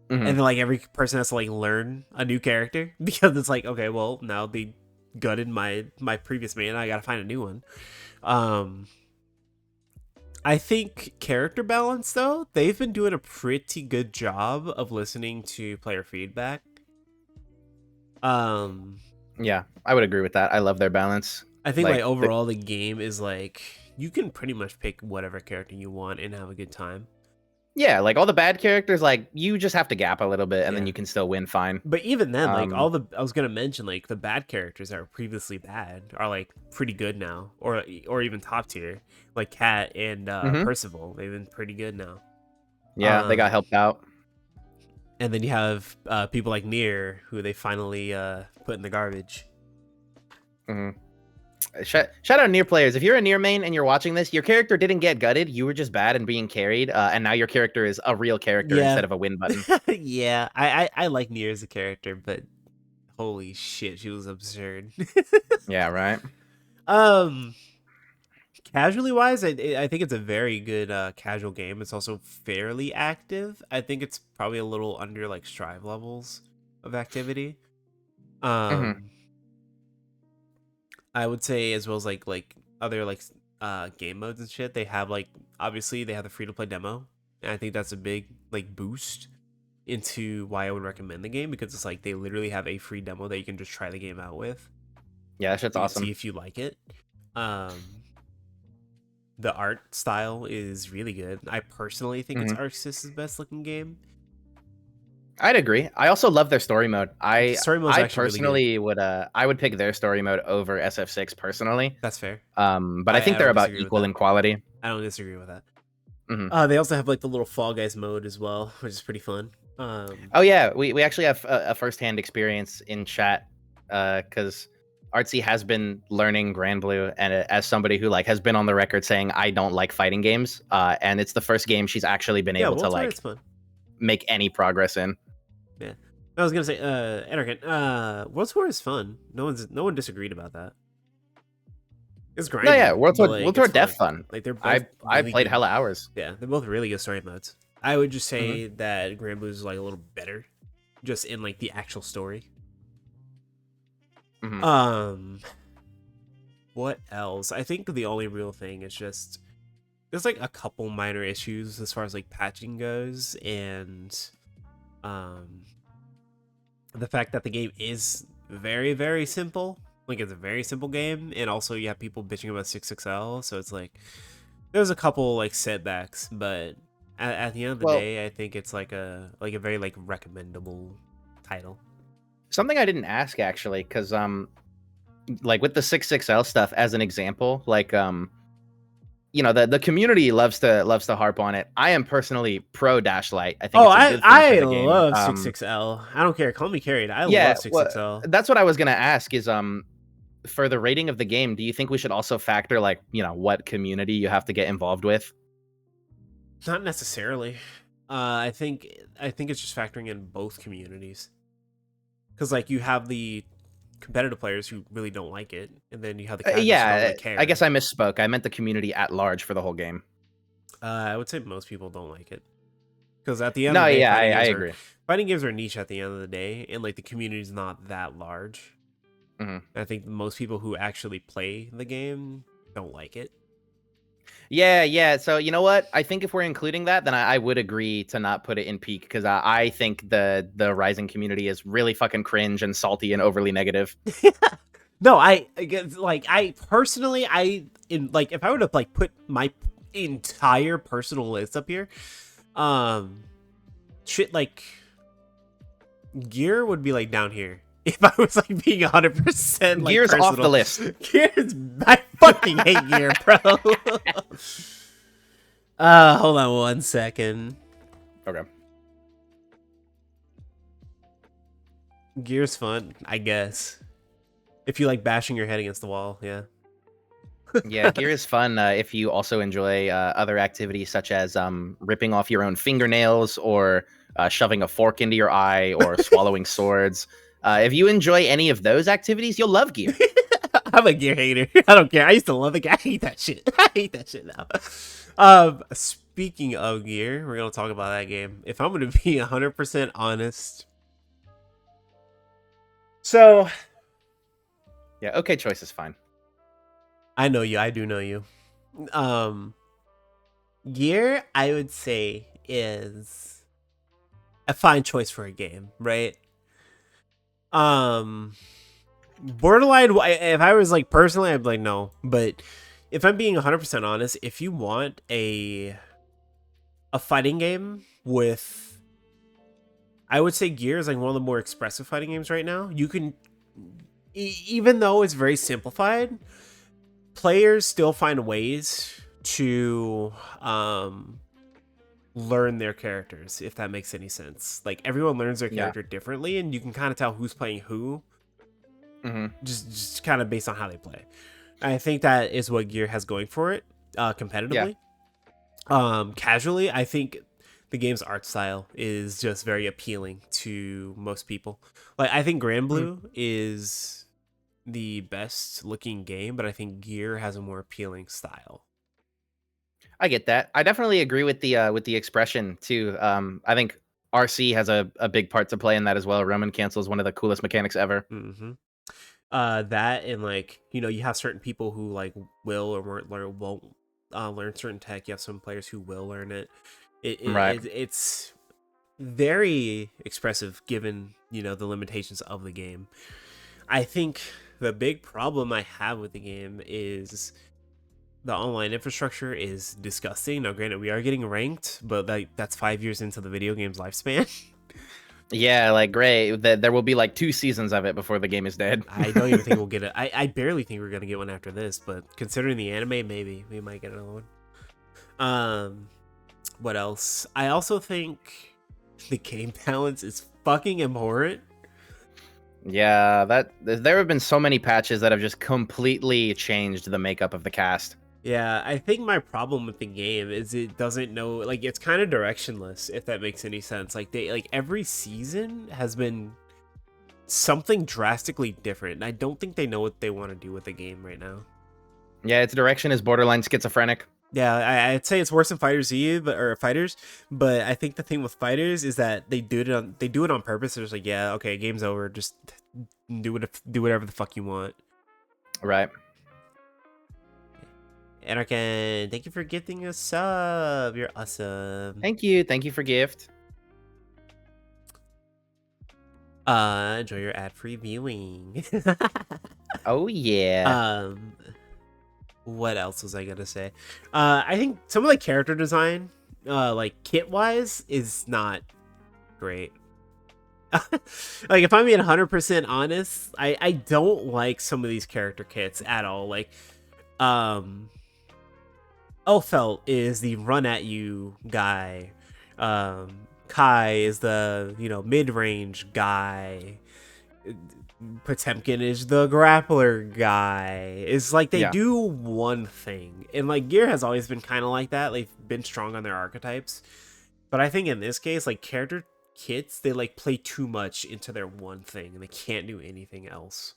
And then like every person has to like learn a new character because it's like, okay, well now they gutted my previous main, I gotta find a new one. I think character balance though, they've been doing a pretty good job of listening to player feedback. Yeah, I would agree with that. I love their balance. I think like overall the game is like you can pretty much pick whatever character you want and have a good time. Yeah, like all the bad characters, like you just have to gap a little bit, and then Yeah. you can still win fine. But even then, like Um, I was gonna mention, like the bad characters that were previously bad are like pretty good now, or even top tier, like Kat and mhm. Percival. They've been pretty good now. Yeah, they got Um, helped out. and then you have people like Nier, who they finally put in the garbage. Mhm. Shout out Nier players. If you're a Nier main and you're watching this, your character didn't get gutted. You were just bad and being carried, and now your character is a real character Yeah, instead of a win button. yeah. I like Nier as a character, but holy shit, she was absurd. Yeah, right. um, Casually wise, I think it's a very good casual game. It's also fairly active. I think it's probably a little under like Strive levels of activity. Mhm. Um, I would say as well as like other like game modes and shit. They have like obviously they have the free to play demo, and I think that's a big like boost into why I would recommend the game, because it's like they literally have a free demo that you can just try the game out with. Yeah, that shit's You can see awesome. if you like it. Um, the art style is really good. I personally think it's Mhm. Arxis' best looking game. I'd agree. I also love their story mode. The story mode's I actually really good. personally would I would pick their story mode over SF6 personally. That's fair. But I think I they're don't about disagree with equal that. in quality. I don't disagree with that. Mhm. They also have like the little Fall Guys mode as well, which is pretty fun. Oh yeah, we actually have a firsthand experience in chat because Artsy has been learning Grand Blue, and as somebody who like has been on the record saying I don't like fighting games, and it's the first game she's actually been Yeah, able to World Tour like is fun. make any progress in. Yeah, I was gonna say, Enrican, World Tour is fun. No one disagreed about that. It's No, yeah, grindy, but like World Tour it's def fun. fun. Like they're both I really played good. hella hours. Yeah, they're both really good story modes. I would just Hmm. say that Grand Blue is like a little better, just in like the actual story. Hmm. What else? I think the only real thing is just there's like a couple minor issues as far as like patching goes, and um the fact that the game is very, very simple. Like it's a very simple game, and also you have people bitching about 6XL, so it's like there's a couple like setbacks, but at the end of the Well, day, I think it's like a very like recommendable title. something I didn't ask actually, because like with the 6XL stuff as an example, like you know the community loves to harp on it. I am personally pro Dashlight. I think Oh, it's a good thing for I the game. love 6XL. I don't care. Call me carried. I Yeah, love well, 6XL. that's what I was gonna ask. Is for the rating of the game, do you think we should also factor like what community you have to get involved with? Not necessarily. I think it's just factoring in both communities, because like you have the competitive players who really don't like it, and then you have the casuals who don't Yeah, really care. I guess I misspoke. I meant the community at large for the whole game. I would say most people don't like it, because at the end of No, the day, yeah, I agree. fighting games are niche at the end of the day, and like the community's not that large. Hmm. I think most people who actually play the game don't like it. Yeah, yeah. So you know what? I think if we're including that, then I would agree to not put it in peak because I think the Rising community is really fucking cringe and salty and overly negative. No, I guess, like I personally, like if I were to like put my entire personal list up here, um, shit like Gear would be like down here. If I was like being 100% like Gears off the personal. list. Gears, I fucking hate Gear, bro. Hold on one second. Okay. Gear's fun, I guess. If you like bashing your head against the wall, yeah. Yeah, Gear is fun if you also enjoy other activities such as ripping off your own fingernails or shoving a fork into your eye or swallowing swords. If you enjoy any of those activities, you'll love Gear. I'm a Gear hater. I don't care. I used to love it. I hate that shit. I hate that shit now. Speaking of Gear, we're gonna talk about that game. If I'm gonna be 100% honest, so Yeah, okay, choice is fine. I know you. I do know you. Gear, I would say, is a fine choice for a game, right? Borderline, if I was like personally, I'd be like no, but if I'm being 100% honest, if you want a a fighting game with, I would say Gear is like one of the more expressive fighting games right now. You can, even though it's very simplified, players still find ways to learn their characters, if that makes any sense. Like everyone learns their character differently, and you can kind of tell who's playing who, just kind of based on how they play. I think that is what Gear has going for it, competitively. Casually, I think the game's art style is just very appealing to most people. Like I think Grand Blue is the best looking game, but I think Gear has a more appealing style. I get that. I definitely agree with the expression too. I think RC has a big part to play in that as well. Roman cancel is one of the coolest mechanics ever. That and like, you know, you have certain people who like will or won't learn certain tech. You have some players who will learn it. It's very expressive given, you know, the limitations of the game. I think the big problem I have with the game is the online infrastructure is disgusting. Now, granted, we are getting ranked, but that's 5 years into the video game's lifespan. Yeah, like great. There will be like 2 seasons of it before the game is dead. I don't even think we'll get it. I barely think we're gonna get one after this, but considering the anime, maybe we might get another one. What else? I also think the game balance is fucking abhorrent. Yeah, there have been so many patches that have just completely changed the makeup of the cast. Yeah, I think my problem with the game is it doesn't know, like, it's kind of directionless, if that makes any sense. Like every season has been something drastically different, and I don't think they know what they want to do with the game right now. Yeah, its direction is borderline schizophrenic. Yeah, I'd say it's worse than Fighters Z, but I think the thing with Fighters is that they do it on purpose. They're just like, yeah, okay, game's over, just do whatever the fuck you want. Right. Anarchan, thank you for gifting a sub. You're awesome. Thank you for gift. Enjoy your ad-free viewing. Oh yeah. What else was I gonna say? I think some of the character design, like kit-wise, is not great. Like if I'm being 100% honest, I don't like some of these character kits at all. Like, Elfelt is the run at you guy. Kai is the, you know, mid-range guy. Potemkin is the grappler guy. It's like they do one thing, and like Gear has always been kind of like that. They've been strong on their archetypes, but I think in this case, like character kits, they like play too much into their one thing, and they can't do anything else.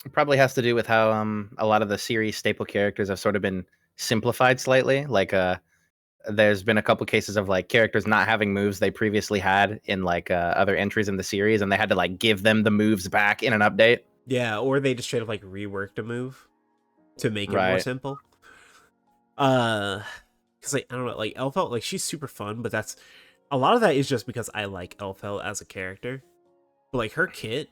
It probably has to do with how a lot of the series staple characters have sort of been simplified slightly. Like there's been a couple cases of like characters not having moves they previously had in like other entries in the series, and they had to like give them the moves back in an update. Yeah, or they just straight up like reworked a move to make it more simple. Because like I don't know, like Elfelt, like she's super fun, but that's a lot of that is just because I like Elfelt as a character. But like her kit,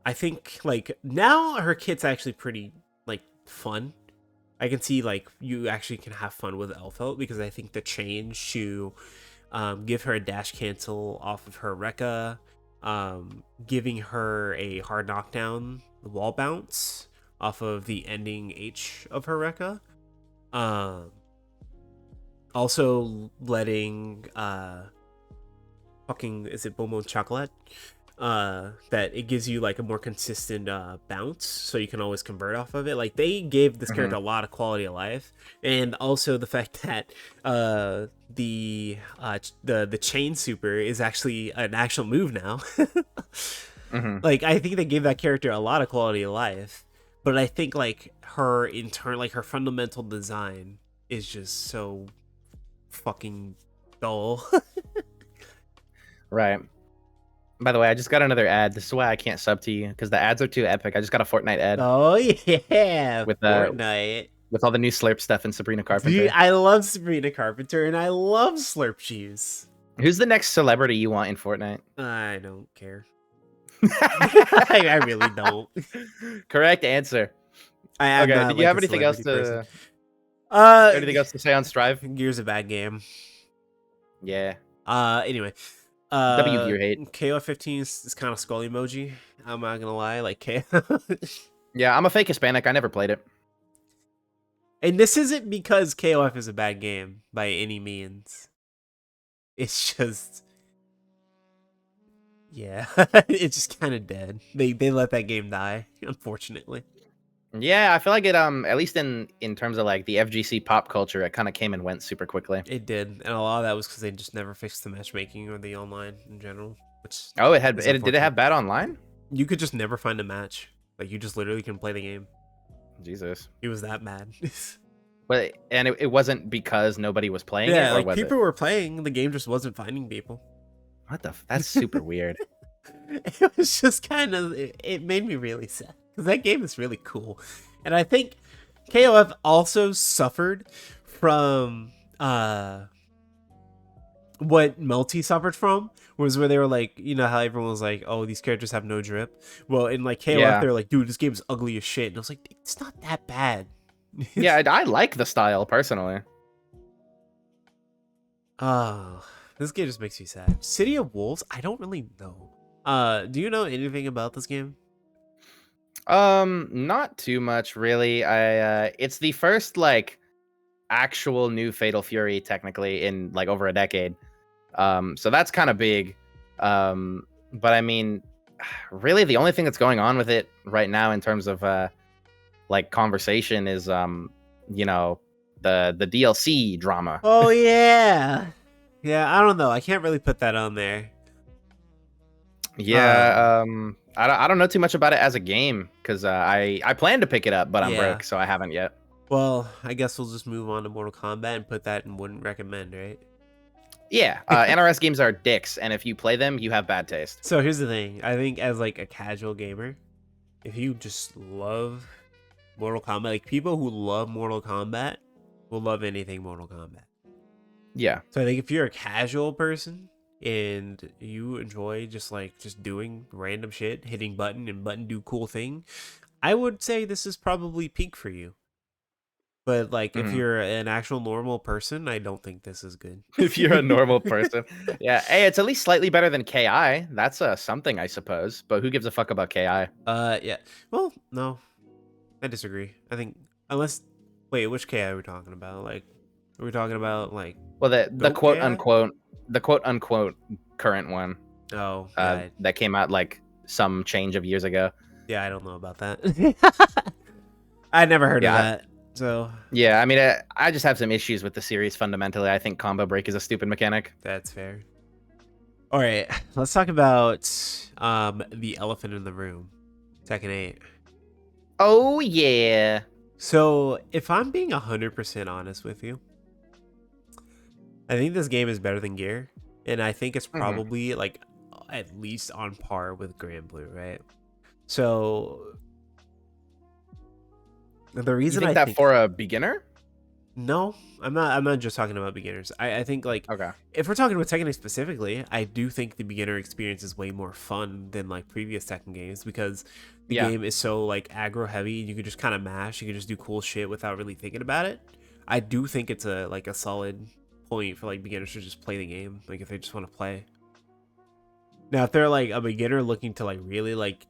I think like now her kit's actually pretty like fun. I can see like you actually can have fun with Elfelt, because I think the change to give her a dash cancel off of her Rekka, giving her a hard knockdown wall bounce off of the ending H of her Rekka, also letting fucking, is it Bomo Chocolate? That it gives you like a more consistent bounce, so you can always convert off of it. Like they gave this character a lot of quality of life, and also the fact that the chain super is actually an actual move now. Like I think they gave that character a lot of quality of life, but I think like her like her fundamental design is just so fucking dull. Right. By the way, I just got another ad. This is why I can't sub to you, because the ads are too epic. I just got a Fortnite ad. Oh yeah, with Fortnite. With all the new Slurp stuff and Sabrina Carpenter. Dude, I love Sabrina Carpenter, and I love Slurp juice. Who's the next celebrity you want in Fortnite? I don't care. I really don't. Correct answer. Okay, did you have anything else to? Anything else to say on Strive? Gear's a bad game. Yeah. Anyway, W gear hate. KOF 15 is kind of skull emoji. I'm not gonna lie, like K. Yeah, I'm a fake Hispanic. I never played it. And this isn't because KOF is a bad game by any means. It's just, yeah, it's just kind of dead. They let that game die, unfortunately. Yeah, I feel like it at least in terms of like the FGC pop culture, it kind of came and went super quickly. It did, and a lot of that was because they just never fixed the matchmaking or the online in general. Which Oh, it had is it did it unfortunate. have bad online? You could just never find a match. Like you just literally couldn't play the game. Jesus. It was that bad. But and it wasn't because nobody was playing it, Yeah, or like was people it? were playing, the game just wasn't finding people. What the? That's super weird. It was just kind of, it made me really sad because that game is really cool, and I think KOF also suffered from what Melty suffered from, was where they were like, you know how everyone was like, oh, these characters have no drip. Well, in like KOF, Yeah. they're like, dude, this game is ugly as shit, and I was like, it's not that bad. Yeah, I like the style personally. Oh, this game just makes me sad. City of Wolves, I don't really know. Do you know anything about this game? Not too much really. I it's the first like actual new Fatal Fury technically in like over a decade. So that's kind of big. But I mean, really the only thing that's going on with it right now in terms of like conversation is you know, the DLC drama. Oh yeah. Yeah, I don't know. I can't really put that on there. Yeah, I don't know too much about it as a game because I plan to pick it up, but I'm Yeah. broke, so I haven't yet. Well, I guess we'll just move on to Mortal Kombat and put that in wouldn't recommend, right? Yeah, NRS games are dicks, and if you play them, you have bad taste. So here's the thing. I think as like a casual gamer, if you just love Mortal Kombat, like people who love Mortal Kombat will love anything Mortal Kombat. Yeah. So I think if you're a casual person and you enjoy just doing random shit, hitting button and button do cool thing, I would say this is probably peak for you. But like if Mhm. you're an actual normal person, I don't think this is good. If you're a normal person. Yeah. Hey, it's at least slightly better than KI. That's something, I suppose. But who gives a fuck about KI? Yeah. Well, no. I disagree. I think unless wait, which KI are we talking about? Like are we talking about like Well, the Goat quote KI? unquote current one Oh, yeah. that came out like some change of years ago. Yeah, I don't know about that. I never heard of Yeah. that. So Yeah, I mean, I just have some issues with the series fundamentally. I think combo break is a stupid mechanic. that's fair. All right, let's talk about the elephant in the room, Tekken 8. Oh yeah. So if I'm being 100% honest with you, I think this game is better than Gear, and I think it's probably like at least on par with Grand Blue, right? So the You reason think I that think for a beginner? no, I'm not just talking about beginners. I think like Okay. if we're talking about Tekken 8 specifically, I do think the beginner experience is way more fun than like previous Tekken games because the Yeah. game is so like aggro heavy. You can just kind of mash. You can just do cool shit without really thinking about it. I do think it's a solid point for like beginners to just play the game, like if they just want to play. Now, if they're like a beginner looking to like really like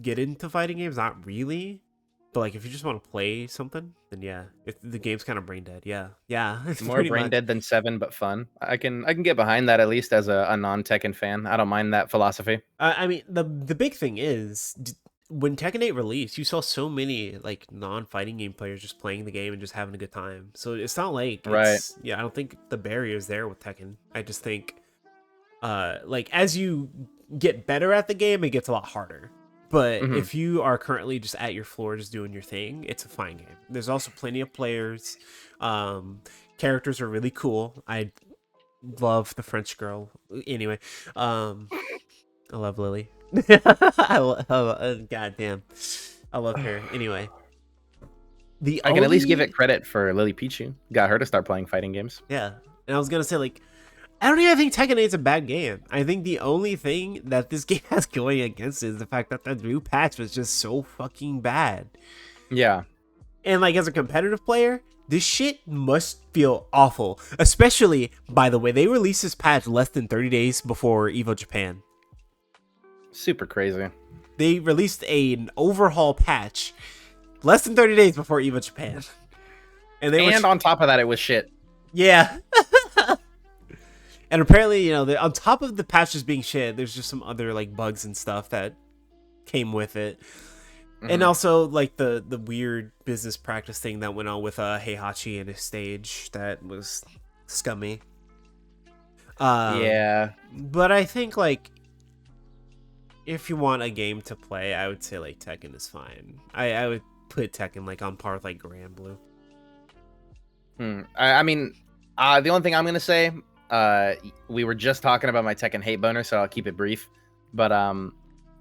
get into fighting games, not really. But like if you just want to play something, then yeah, if the game's kind of brain dead. Yeah, it's More pretty brain much. dead than 7, but fun. I can get behind that at least as a non-Tekken fan. I don't mind that philosophy. I mean, the big thing is when Tekken 8 released, you saw so many like non-fighting game players just playing the game and just having a good time. So it's not like Right. it's yeah. I don't think the barrier is there with Tekken. I just think, like as you get better at the game, it gets a lot harder. But Mhm. if you are currently just at your floor, just doing your thing, it's a fine game. There's also plenty of players. Characters are really cool. I love the French girl. Anyway, I love Lily. Goddamn, I love her. Anyway, I can at least give it credit for Lily Pichu. Got her to start playing fighting games. yeah. And I was gonna say like, I don't even think Tekken 8 is a bad game. I think the only thing that this game has going against it is the fact that the new patch was just so fucking bad. Yeah. And like as a competitive player, This shit must feel awful. Especially, by the way, they released this patch less than 30 days before EVO Japan. Super crazy. They released an overhaul patch less than 30 days before EVO Japan. And on top of that, it was shit. Yeah. And apparently, you know, on top of the patch just being shit, there's just some other like bugs and stuff that came with it. And also like the weird business practice thing that went on with Heihachi and his stage that was scummy. Yeah. But I think like if you want a game to play, I would say like Tekken is fine. I would put Tekken like on par with like Grand Blue. I mean, the only thing I'm gonna say, we were just talking about my Tekken hate boner, so I'll keep it brief. But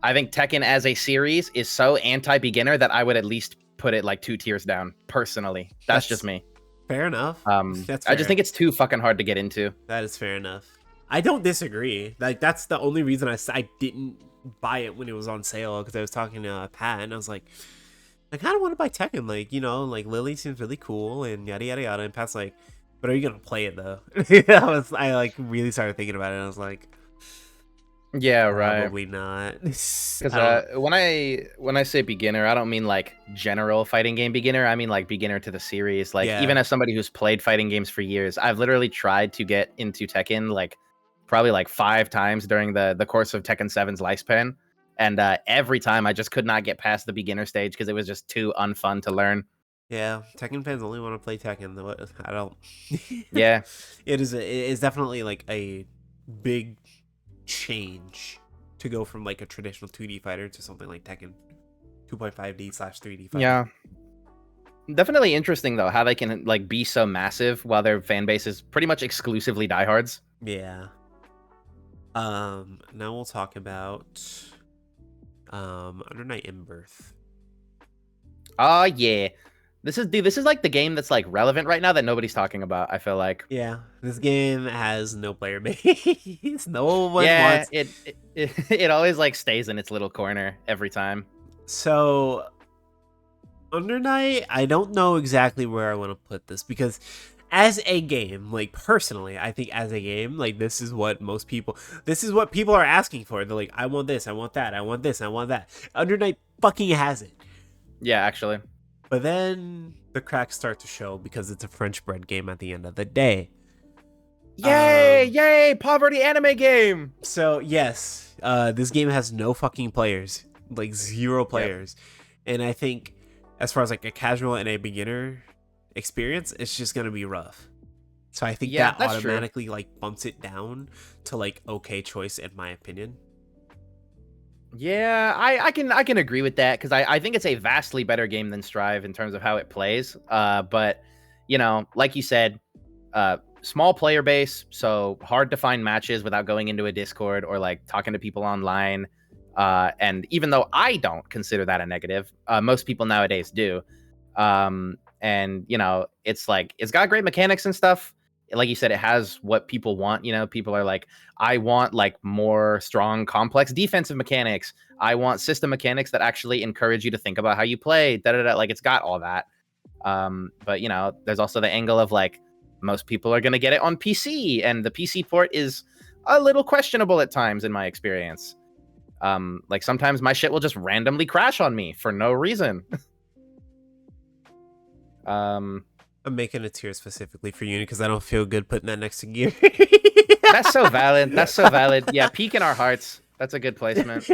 I think Tekken as a series is so anti-beginner that I would at least put it like 2 tiers down. Personally, that's just me. Fair enough. That's fair. I just think it's too fucking hard to get into. That is fair enough. I don't disagree. Like that's the only reason I didn't buy it when it was on sale, because I was talking to Pat and I was like, I kind of want to buy Tekken. Like, you know, like Lily seems really cool and yada yada yada. And Pat's like, but are you gonna play it though? I like really started thinking about it. And I was like, yeah, right. Probably not. Because when I say beginner, I don't mean like general fighting game beginner. I mean like beginner to the series. Like even as somebody who's played fighting games for years, I've literally tried to get into Tekken like probably like 5 times during the course of Tekken 7's lifespan, and every time I just could not get past the beginner stage because it was just too unfun to learn. Yeah, Tekken fans only want to play Tekken. I don't. Yeah, it is definitely like a big change to go from like a traditional 2D fighter to something like Tekken 2.5D/3D fighter. Yeah, definitely interesting though how they can like be so massive while their fan base is pretty much exclusively diehards. Yeah. Now we'll talk about Under Night In-Birth. Oh yeah. This is like the game that's like relevant right now that nobody's talking about, I feel like. Yeah, this game has no player base. No one wants. It always like stays in its little corner every time. So Under Night, I don't know exactly where I want to put this, because as a game, like personally, I think as a game, like this is what people are asking for. They're like, I want this, I want that, I want this, I want that. Under Night fucking has it. Yeah, actually. But then the cracks start to show because it's a French bread game at the end of the day. Yay, poverty anime game. So yes, this game has no fucking players, like 0 players. Yep. And I think as far as like a casual and a beginner experience, it's just going to be rough. So I think that automatically like bumps it down to like okay choice in my opinion. Yeah, I can agree with that, because I think it's a vastly better game than Strive in terms of how it plays. But you know, like you said, small player base, so hard to find matches without going into a Discord or like talking to people online. And even though I don't consider that a negative, most people nowadays do. And you know, it's like it's got great mechanics and stuff. Like you said, it has what people want. You know, people are like, I want like more strong, complex defensive mechanics. I want system mechanics that actually encourage you to think about how you play. Like it's got all that. But you know, there's also the angle of like most people are gonna get it on PC, and the PC port is a little questionable at times in my experience. Like sometimes my shit will just randomly crash on me for no reason. I'm making a tier specifically for Uni because I don't feel good putting that next to Gear. That's so valid. That's so valid. Yeah, peak in our hearts. That's a good placement.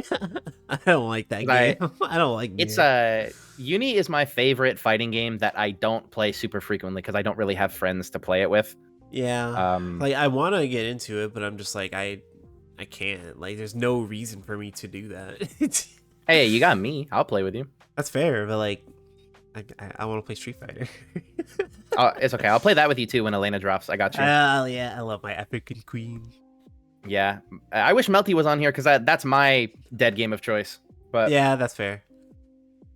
I don't like that game. I don't like Gear. It's Uni is my favorite fighting game that I don't play super frequently because I don't really have friends to play it with. Yeah. Like I want to get into it, but I'm just like I can't. Like there's no reason for me to do that. Hey, you got me. I'll play with you. That's fair, but like I want to play Street Fighter. It's okay. I'll play that with you too when Elena drops. I got you. Yeah, I love my African Queen. Yeah, I wish Melty was on here because that's my dead game of choice. But yeah, that's fair.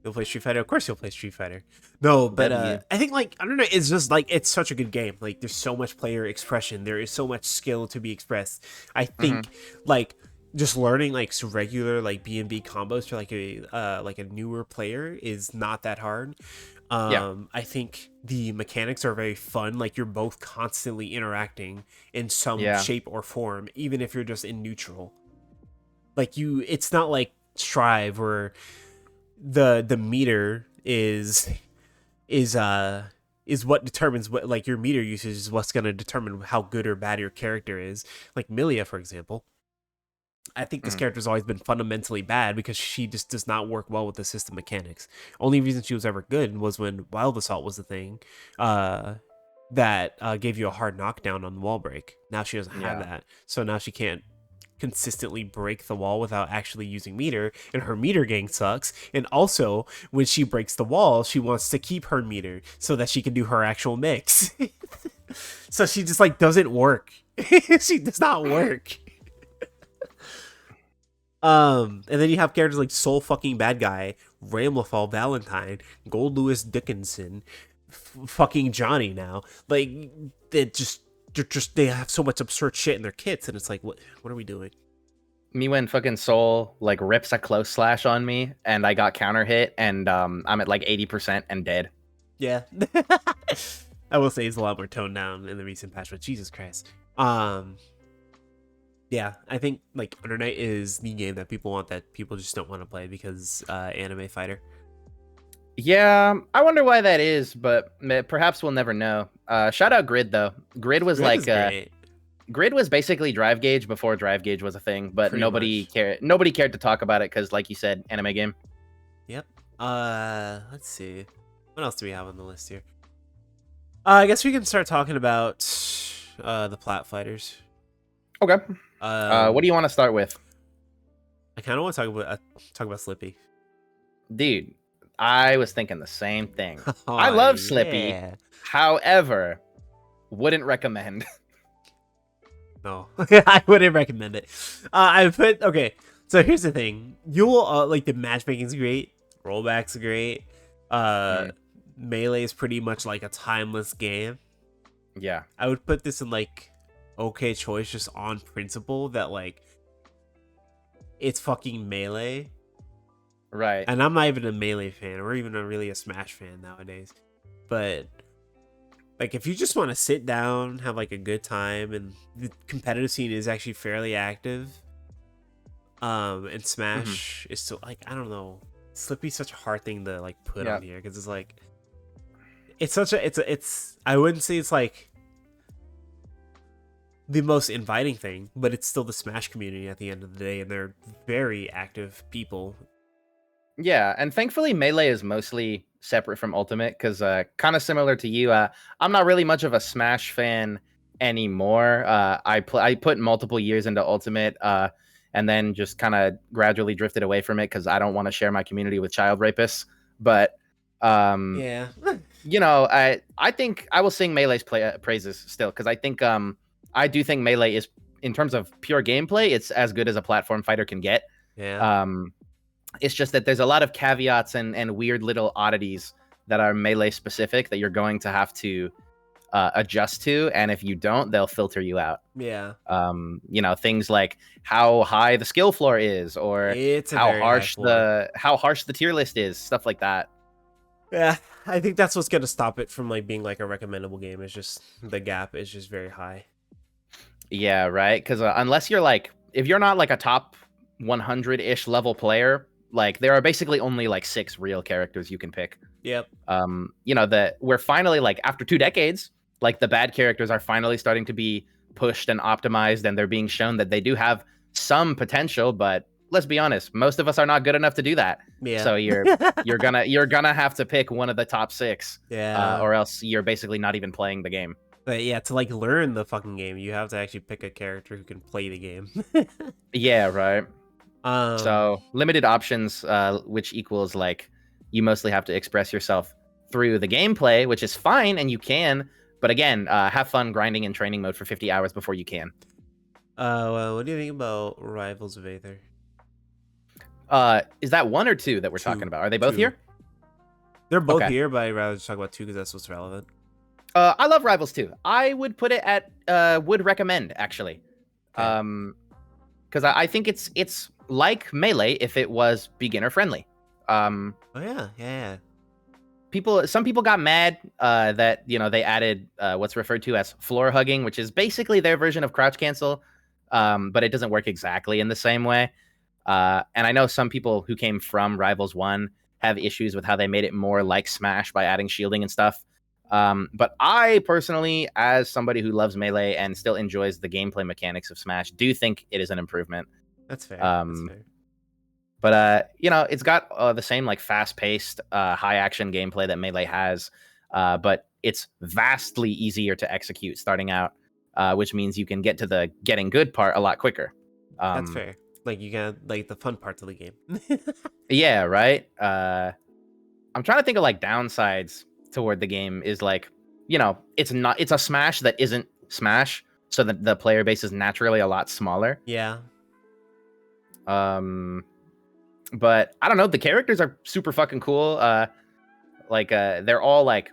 You'll play Street Fighter. Of course, you'll play Street Fighter. No, but I think like I don't know. It's just like it's such a good game. Like there's so much player expression. There is so much skill to be expressed. I think like just learning like regular like B&B combos for like a newer player is not that hard. Yeah. I think the mechanics are very fun. Like you're both constantly interacting in some Yeah. shape or form, even if you're just in neutral. Like it's not like Strive where the meter is uh is what determines what, like, your meter usage is what's going to determine how good or bad your character is. Like Milia, for example, I think this Mhm. character's always been fundamentally bad because she just does not work well with the system mechanics. Only reason she was ever good was when Wild Assault was the thing, that gave you a hard knockdown on the wall break. Now she doesn't have Yeah. that, so now she can't consistently break the wall without actually using meter, and her meter gang sucks. And also, when she breaks the wall, she wants to keep her meter so that she can do her actual mix. So she just like doesn't work. She does not work. And then you have characters like Soul fucking Bad Guy, Ramlethal Valentine, Gold Lewis Dickinson, fucking Johnny now. Like they have so much absurd shit in their kits, and it's like, what are we doing? Me when fucking Soul like rips a close slash on me and I got counter hit and I'm at like 80% and dead. Yeah. I will say it's a lot more toned down in the recent patch, but Jesus Christ. Yeah, I think like Under Night is the game that people want, that people just don't want to play because anime fighter. Yeah, I wonder why that is, but perhaps we'll never know. Shout out Grid though. Grid was Grid is like great, Grid was basically Drive Gauge before Drive Gauge was a thing, but pretty nobody much. cared. Nobody cared to talk about it because, like you said, anime game. Yep. Let's see. What else do we have on the list here? I guess we can start talking about the plat fighters. Okay. Um, What do you want to start with, I kind of want to talk about Slippy. dude? I was thinking the same thing. I Oh love Slippy, yeah. however, wouldn't recommend. No, I wouldn't recommend it. Okay. So here's the thing: you'll like, the matchmaking's great, rollbacks are great. Mm, Melee is pretty much like a timeless game. yeah. I would put this in like okay choice just on principle that like it's fucking Melee, Right. and I'm not even a Melee fan or even really a Smash fan nowadays. But like, if you just want to sit down, have like a good time, and the competitive scene is actually fairly active, and Hmm. Smash is still like, I don't know, Slippy's such a hard thing to like put Yeah. on here because it's like it's I wouldn't say it's like the most inviting thing, but it's still the Smash community at the end of the day, and they're very active people. Yeah, and thankfully Melee is mostly separate from Ultimate because kind of similar to you, I'm not really much of a Smash fan anymore. I put multiple years into Ultimate, and then just kind of gradually drifted away from it because I don't want to share my community with child rapists. But um, Yeah. I think I will sing Melee's praises still because I do think Melee is, in terms of pure gameplay, it's as good as a platform fighter can get. Yeah. Um, it's just that there's a lot of caveats and weird little oddities that are Melee specific that you're going to have to adjust to, and if you don't, they'll filter you out. Yeah. Things like how high the skill floor is, or It's a very high floor. how harsh the tier list is, stuff like that. Yeah, I think that's what's gonna stop it from like being like a recommendable game. It's just the gap is just very high. Yeah, right. Because unless you're like, if you're not like a top 100-ish level player, like there are basically only like 6 real characters you can pick. Yep. That we're finally, like, after 2 decades, like the bad characters are finally starting to be pushed and optimized, and they're being shown that they do have some potential, but let's be honest, most of us are not good enough to do that. Yeah. So you're gonna have to pick one of the top 6, Yeah. or else you're basically not even playing the game. But yeah, to like learn the fucking game, you have to actually pick a character who can play the game. Yeah, right. um. So limited options, which equals like you mostly have to express yourself through the gameplay, which is fine, and you can. But again, have fun grinding in training mode for 50 hours before you can. Well, what do you think about Rivals of Aether? Is that 1 or 2 that we're talking about? Are they both 2. here? They're both Okay. here, but I'd rather just talk about 2 because that's what's relevant. I love Rivals 2. I would put it at would recommend, actually. Okay. because I think it's like Melee if it was beginner friendly. Um, Oh yeah. some people got mad that they added what's referred to as floor hugging, which is basically their version of crouch cancel, but it doesn't work exactly in the same way. And I know some people who came from Rivals 1 have issues with how they made it more like Smash by adding shielding and stuff. But I personally, as somebody who loves Melee and still enjoys the gameplay mechanics of Smash, do think it is an improvement. That's fair. That's Um, fair. but it's got the same like fast-paced, high action gameplay that Melee has, but it's vastly easier to execute starting out, which means you can get to the getting good part a lot quicker. That's fair. Like you got like the fun parts of the game. Yeah, right. I'm trying to think of like downsides toward the game is like, it's a Smash that isn't Smash, so that the player base is naturally a lot smaller. Yeah. But I don't know, the characters are super fucking cool. They're all like,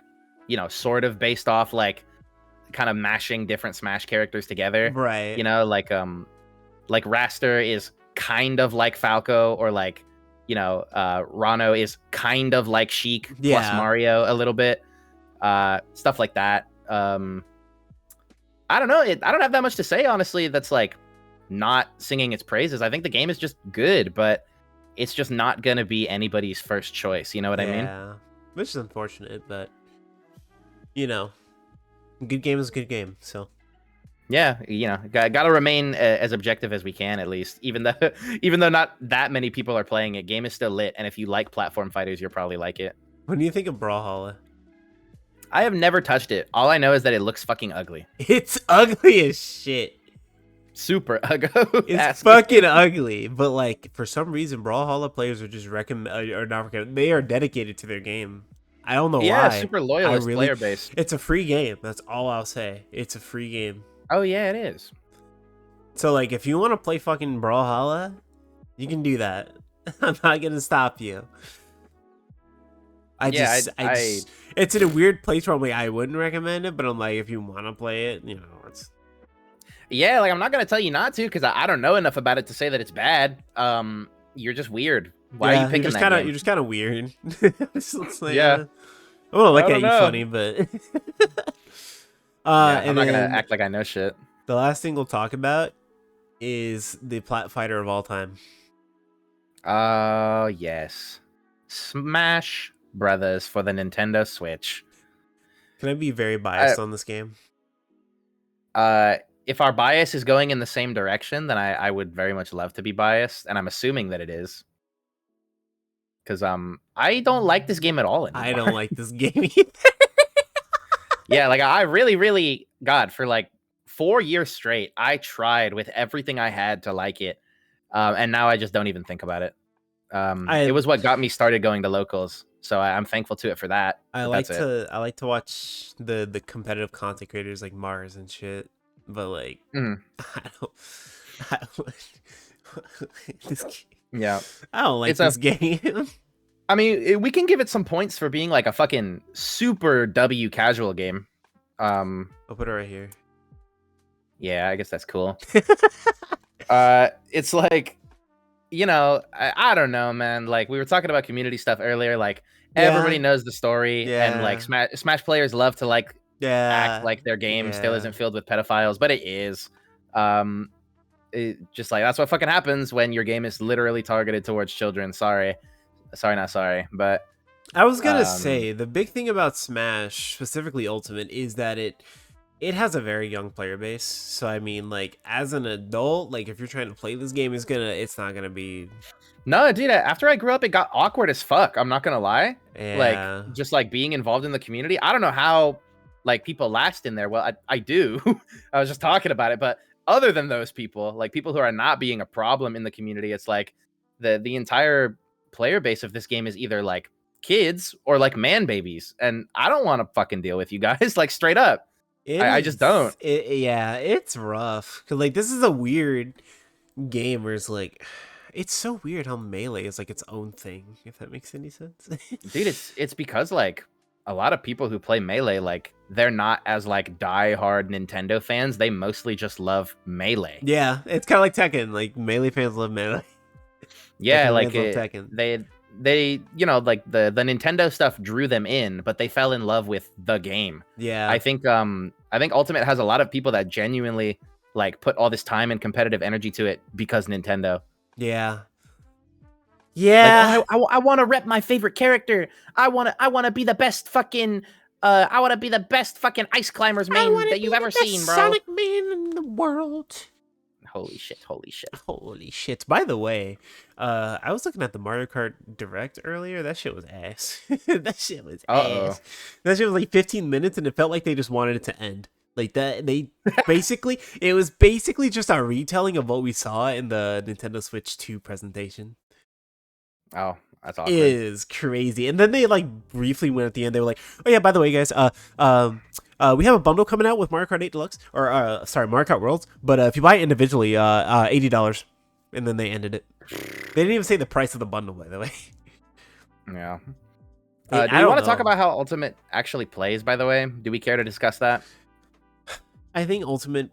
sort of based off like kind of mashing different Smash characters together. Right. Like Raster is kind of like Falco, or like, Rano is kind of like Sheik plus Yeah. Mario a little bit. Stuff like that. I don't know. I don't have that much to say, honestly, that's like not singing its praises. I think the game is just good, but it's just not gonna be anybody's first choice. You know what I mean? Yeah. Which is unfortunate, but good game is a good game. So Yeah, gotta remain as objective as we can, at least. Even though not that many people are playing it, game is still lit, and if you like platform fighters, you'll probably like it. what do you think of Brawlhalla? I have never touched it. All I know is that it looks fucking ugly. It's ugly as shit. Super ugly. It's fucking ugly, but like for some reason, Brawlhalla players are just they are dedicated to their game. I don't know why. Yeah, super loyalist player base. It's a free game. That's all I'll say. It's a free game. Oh yeah, it is. So like, if you want to play fucking Brawlhalla, you can do that. I'm not gonna stop you. It's in a weird place where I'm like, I wouldn't recommend it, but I'm like, if you want to play it, it's. Yeah, like I'm not gonna tell you not to, because I don't know enough about it to say that it's bad. You're just weird. Why are you picking that game? You're just kind of weird. Like, yeah. I want to look at you funny, but. I'm not gonna act like I know shit. The last thing we'll talk about is the plat fighter of all time. Oh yes, Smash Brothers for the Nintendo Switch. Can I be very biased on this game? If our bias is going in the same direction, then I would very much love to be biased, and I'm assuming that it is. Because I don't like this game at all anymore. I don't like this game either. Yeah, like I really, God, for like 4 years straight, I tried with everything I had to like it, and now I just don't even think about it. It was what got me started going to locals, so I'm thankful to it for that. I like to watch the competitive content creators like Mars and shit, but like I don't this game. Yeah, I don't like this game. I mean, we can give it some points for being like a fucking super W casual game. I'll put it right here. Yeah, I guess that's cool. It's like, I don't know, man. Like we were talking about community stuff earlier. Like everybody knows the story, and like Smash players love to like act like their game still isn't filled with pedophiles, but it is. It just like that's what fucking happens when your game is literally targeted towards children. Sorry, not sorry, but I was gonna say the big thing about Smash, specifically Ultimate, is that it has a very young player base. So I mean, like as an adult, like if you're trying to play this game, it's not gonna be. No, dude. After I grew up, it got awkward as fuck. I'm not gonna lie. Yeah. Like just like being involved in the community. I don't know how like people last in there. Well, I do. I was just talking about it, but other than those people, like people who are not being a problem in the community, it's like the entire player base of this game is either like kids or like man babies, and I don't want to fucking deal with you guys. Like straight up, I just don't. It's rough because like this is a weird game where it's like it's so weird how Melee is like its own thing, if that makes any sense. Dude, it's because like a lot of people who play Melee, like they're not as like die-hard Nintendo fans. They mostly just love Melee. Yeah, it's kind of like Tekken. Like Melee fans love Melee. Yeah, Tekken like fans love Tekken. they like the Nintendo stuff drew them in, but they fell in love with the game. Yeah. I think Ultimate has a lot of people that genuinely like put all this time and competitive energy to it because Nintendo. Yeah. Like, Yeah. I want to rep my favorite character. I want to be the best fucking I want to be the best fucking ice climbers main that you've ever seen, bro. Sonic man in the world. Holy shit, holy shit. Holy shit. By the way, I was looking at the Mario Kart Direct earlier. That shit was ass. That shit was ass. That shit was like 15 minutes and it felt like they just wanted it to end. Like that, they basically, it was basically just a retelling of what we saw in the Nintendo Switch 2 presentation. Oh, that's awesome. It is crazy. And then they like briefly went at the end. They were like, "Oh yeah, by the way, guys, we have a bundle coming out with Mario Kart 8 Deluxe, or sorry, Mario Kart Worlds. But if you buy it individually, $80." And then they ended it. They didn't even say the price of the bundle, by the way. Yeah. I do you want to don't talk know. about how Ultimate actually plays, by the way? Do we care to discuss that? I think Ultimate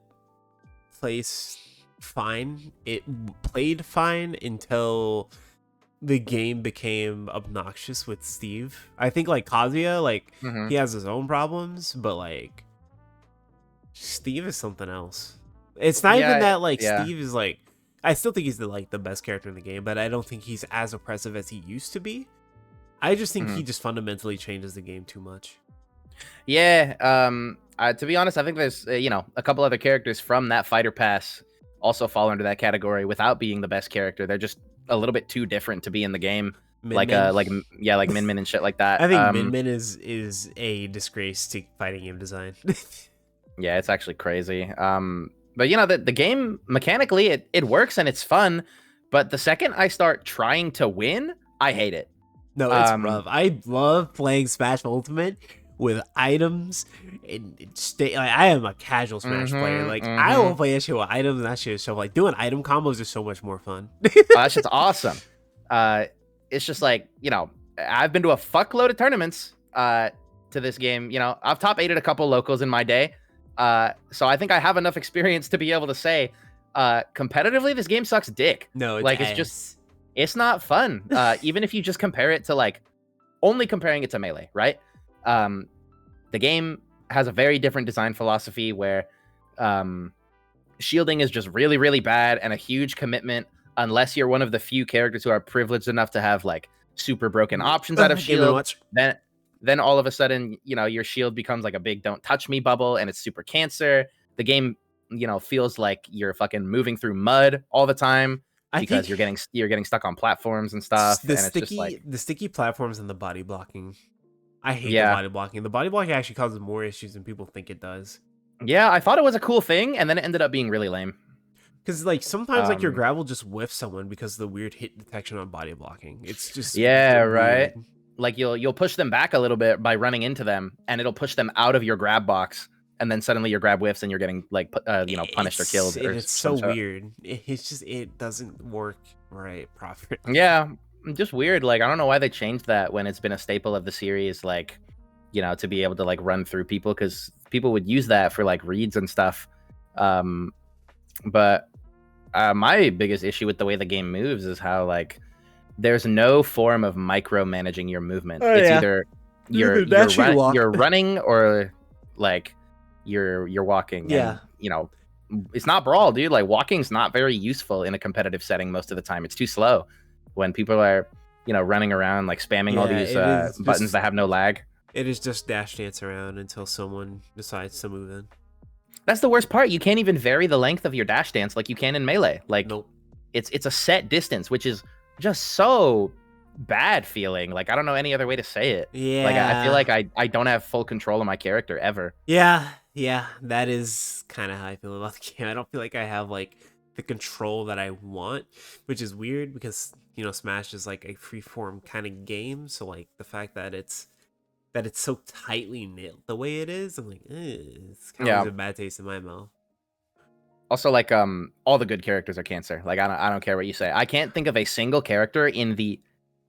plays fine. It played fine until the game became obnoxious with Steve. I think like Kazuya, like he has his own problems, but like Steve is something else. It's not even that like Steve is like, I still think he's the best character in the game, but I don't think he's as oppressive as he used to be. I just think he just fundamentally changes the game too much. Yeah, to be honest, I think there's a couple other characters from that fighter pass also fall into that category without being the best character. They're just a little bit too different to be in the game. Like Min Min and shit like that. I think Min Min is a disgrace to fighting game design. Yeah, it's actually crazy. But the game mechanically it works and it's fun, but the second I start trying to win, I hate it. No, it's rough. I love playing Smash Ultimate with items and I am a casual Smash player. Like I will play that shit with items, and that shit is so like doing item combos is so much more fun. That shit's awesome. It's just like, I've been to a fuckload of tournaments to this game. I've top 8'd a couple locals in my day. So I think I have enough experience to be able to say competitively this game sucks dick. No, it's not fun. Even if you just compare it to like only comparing it to Melee, right? The game has a very different design philosophy where shielding is just really, really bad and a huge commitment unless you're one of the few characters who are privileged enough to have like super broken options out of shield. Then all of a sudden, your shield becomes like a big don't touch me bubble and it's super cancer. The game, feels like you're fucking moving through mud all the time because you're getting stuck on platforms and stuff. The sticky platforms and the body blocking. I hate the body blocking. The body blocking actually causes more issues than people think it does. Yeah, I thought it was a cool thing, and then it ended up being really lame. Because like sometimes like your grab will just whiff someone because of the weird hit detection on body blocking. It's just right. Like you'll push them back a little bit by running into them, and it'll push them out of your grab box, and then suddenly your grab whiffs, and you're getting like punished or killed. It's so weird. It doesn't work right properly. Yeah, just weird. Like I don't know why they changed that when it's been a staple of the series. Like to be able to like run through people because people would use that for like reads and stuff. But my biggest issue with the way the game moves is how like there's no form of micromanaging your movement. Either you're running or like you're walking. Yeah. And, it's not Brawl, dude. Like walking's not very useful in a competitive setting most of the time. It's too slow when people are running around like spamming all these buttons that have no lag. It is just dash dance around until someone decides to move in. That's the worst part. You can't even vary the length of your dash dance like you can in Melee. Like nope. It's a set distance, which is just so bad feeling. Like I don't know any other way to say it. Yeah. Like I feel like I don't have full control of my character ever. Yeah, that is kind of how I feel about the game. I don't feel like I have like the control that I want, which is weird because Smash is like a freeform kind of game. So like the fact that it's so tightly knit the way it is, I'm like, it's kind of a bad taste in my mouth. Also, like, all the good characters are cancer. Like, I don't care what you say. I can't think of a single character in the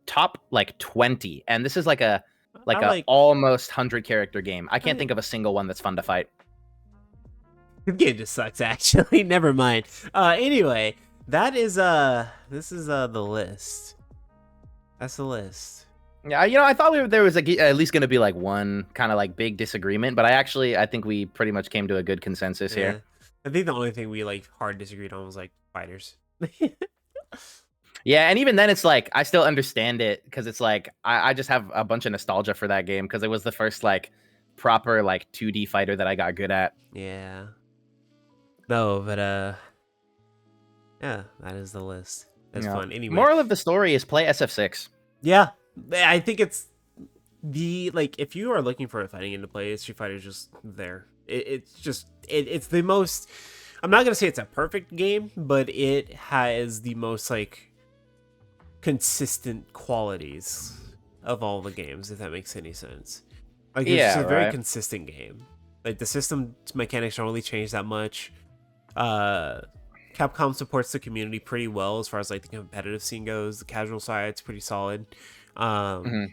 top like 20, and this is like a Like I a like almost 100-character game. I can't I- think of a single one that's fun to fight. the game just sucks actually. Never mind. Anyway, that is this is the list. That's the list. Yeah, I thought there was at least going to be like one kind of like big disagreement, but I think we pretty much came to a good consensus here. I think the only thing we like hard disagreed on was like fighters. Yeah, and even then, it's like I still understand it because it's like I just have a bunch of nostalgia for that game because it was the first like proper like 2D fighter that I got good at. Yeah. No, but yeah, that is the list. That's fun. Anyway, Moral of the story is play SF6. yeah, I think it's the like if you are looking for a fighting game to play, Street Fighter is just there. It's the most. I'm not gonna say it's a perfect game, but it has the most like consistent qualities of all the games, if that makes any sense. Like it's just a very consistent game. Like the system mechanics don't really change that much. Capcom supports the community pretty well as far as like the competitive scene goes. The casual side's pretty solid. The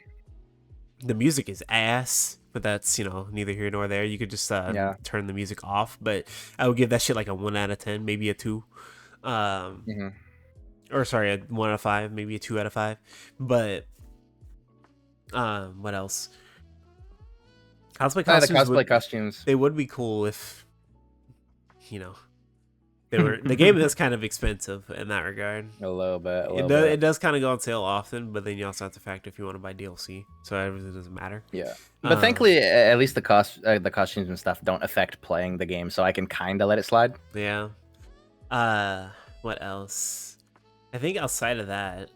music is ass, but that's neither here nor there. You could just turn the music off, but I would give that shit like a 1 out of 10, maybe a 2. Or sorry, a 1 out of 5, maybe a 2 out of 5. But what else? Cosplay costumes. Costumes. They would be cool if they were. The game is kind of expensive in that regard. A little bit. It does kind of go on sale often, but then you also have to factor if you want to buy DLC, so it really doesn't matter. Yeah, but thankfully, at least the costumes and stuff don't affect playing the game, so I can kind of let it slide. Yeah. What else? I think outside of that,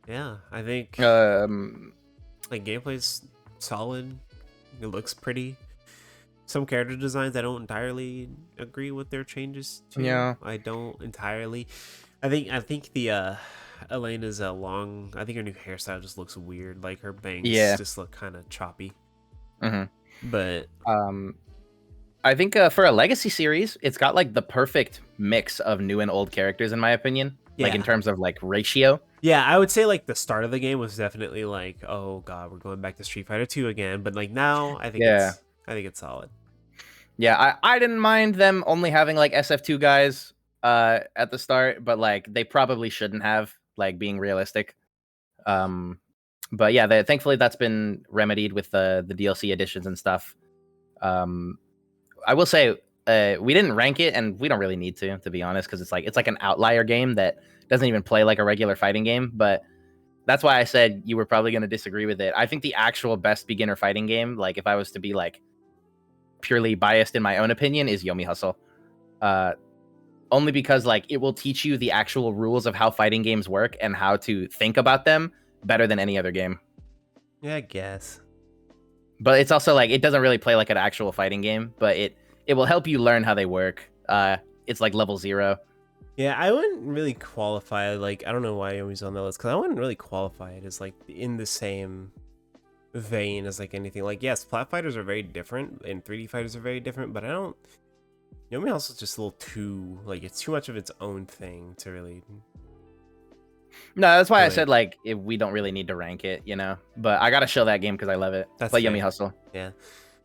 yeah, I think like gameplay's solid. It looks pretty. Some character designs I don't entirely agree with their changes to. Yeah, I don't entirely. I think the Elena's long. I think her new hairstyle just looks weird. Like her bangs just look kind of choppy. But I think for a legacy series, it's got like the perfect mix of new and old characters, in my opinion. Like in terms of like ratio. Yeah, I would say like the start of the game was definitely like, oh god, we're going back to Street Fighter 2 again. But like now, I think it's solid. Yeah, I didn't mind them only having like SF2 guys at the start, but like they probably shouldn't have, like being realistic. But yeah, thankfully that's been remedied with the DLC additions and stuff. I will say we didn't rank it, and we don't really need to be honest, because it's like an outlier game that doesn't even play like a regular fighting game. But that's why I said you were probably going to disagree with it. I think the actual best beginner fighting game, like if I was to be like purely biased in my own opinion, is Yomi Hustle. Only because like it will teach you the actual rules of how fighting games work and how to think about them better than any other game. Yeah, I guess. But it's also like it doesn't really play like an actual fighting game, but it will help you learn how they work. It's like level 0. Yeah, I wouldn't really qualify, like, I don't know why Yomi's on the list, because I wouldn't really qualify it as like in the same vein as like anything. Like, yes, plat fighters are very different and 3D fighters are very different, but Yomi Hustle is just a little too, like, it's too much of its own thing to really. No, that's why I said like we don't really need to rank it, But I gotta show that game because I love it. Play Yomi Hustle. Yeah.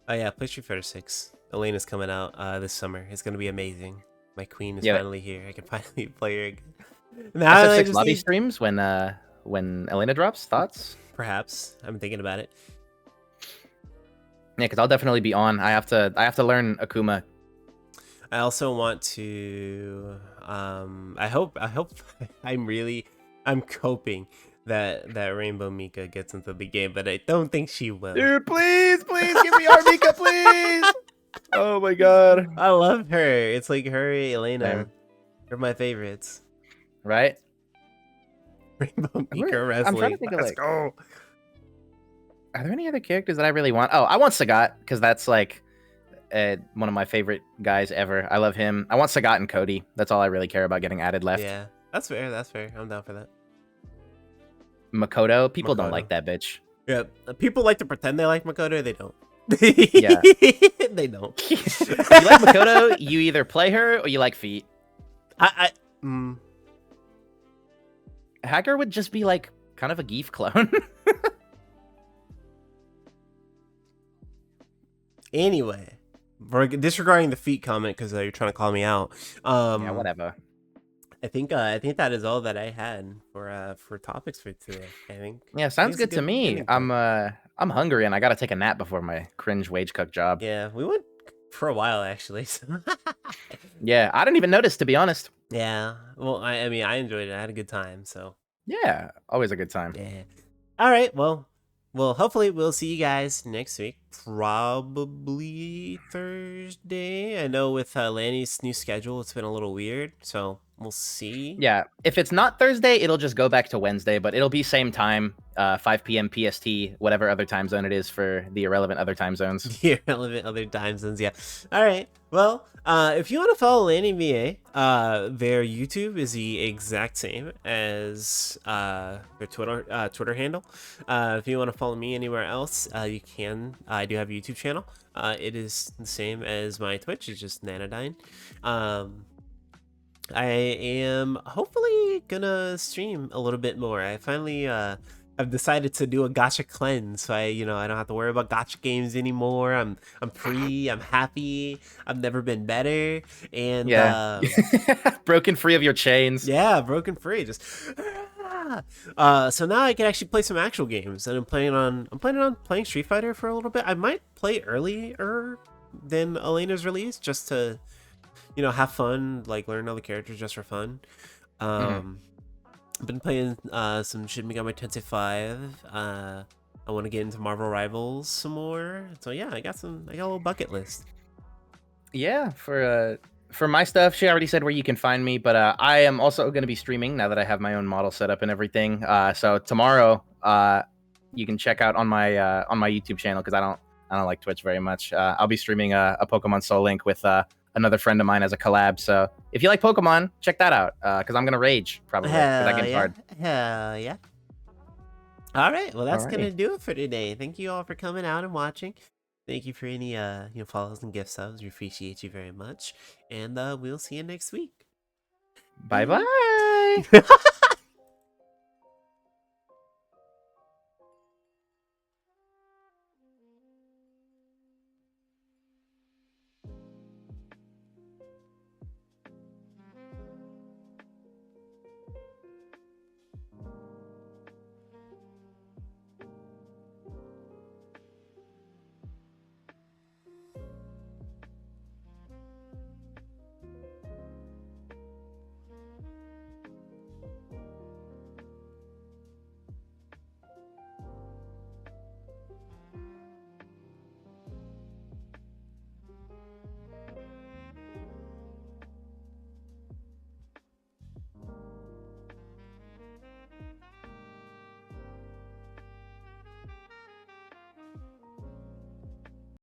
Oh yeah, play Street Fighter 6. Elena's coming out this summer. It's gonna be amazing. My queen is finally here. I can finally play her again. Now SF6 lobby streams when Elena drops. Thoughts? Perhaps. I'm thinking about it. Yeah, because I'll definitely be on. I have to learn Akuma. I also want to. I hope. I'm hoping that Rainbow Mika gets into the game, but I don't think she will. Dude, please give me our Mika, please. Oh my god, I love her. It's like her, Elena. They're my favorites. Right? Rainbow Mika wrestling. I'm trying to think Let's go. Are there any other characters that I really want? Oh, I want Sagat because that's like one of my favorite guys ever. I love him. I want Sagat and Cody. That's all I really care about getting added left. Yeah, that's fair. That's fair. I'm down for that. Makoto. People don't like that bitch. Yeah, people like to pretend they like Makoto. They don't. Yeah, they don't. You like Makoto? You either play her or you like Feet. Hacker would just be like kind of a Geef clone. Anyway, disregarding the feet comment because you're trying to call me out. Yeah, whatever. I think that is all that I had for topics for today. Yeah, I think sounds it's a good to good me. ending point. I'm hungry and I gotta take a nap before my cringe wage cook job. Yeah, we went for a while actually. So. Yeah, I didn't even notice, to be honest. Yeah. Well, I mean, I enjoyed it. I had a good time. So Yeah, always a good time. yeah. All right. Well, hopefully we'll see you guys next week. Probably Thursday. I know with Lanny's new schedule, it's been a little weird. So we'll see. Yeah, if it's not Thursday, it'll just go back to Wednesday, but it'll be same time, 5 p.m. PST, whatever other time zone it is for the irrelevant other time zones. The irrelevant other time zones. Yeah. All right. Well, if you want to follow Lanny VA, their YouTube is the exact same as their Twitter handle. If you want to follow me anywhere else, you can. I do have a YouTube channel. It is the same as my Twitch. It's just Nanodyne. I am hopefully gonna stream a little bit more. I finally I've decided to do a gacha cleanse, so I don't have to worry about gacha games anymore. I'm free, I'm happy, I've never been better, and Yeah. Broken free of your chains. yeah, broken free. Just so now I can actually play some actual games, and I'm planning on playing Street Fighter for a little bit. I might play earlier than Elena's release just to have fun, like learn all the characters just for fun. I've been playing some Shin Megami Tensei 5. I want to get into Marvel Rivals some more. So yeah, I got a little bucket list. Yeah, for my stuff, she already said where you can find me, but I am also going to be streaming now that I have my own model set up and everything. So tomorrow, you can check out on my YouTube channel because I don't like Twitch very much. I'll be streaming a Pokemon Soul Link with another friend of mine as a collab. So if you like Pokemon, check that out because I'm gonna rage probably because that game's hard. Hell yeah. All right, well that's Alrighty. gonna do it for today. Thank you all for coming out and watching. Thank you for any follows and gift subs. We appreciate you very much, and we'll see you next week. Bye bye.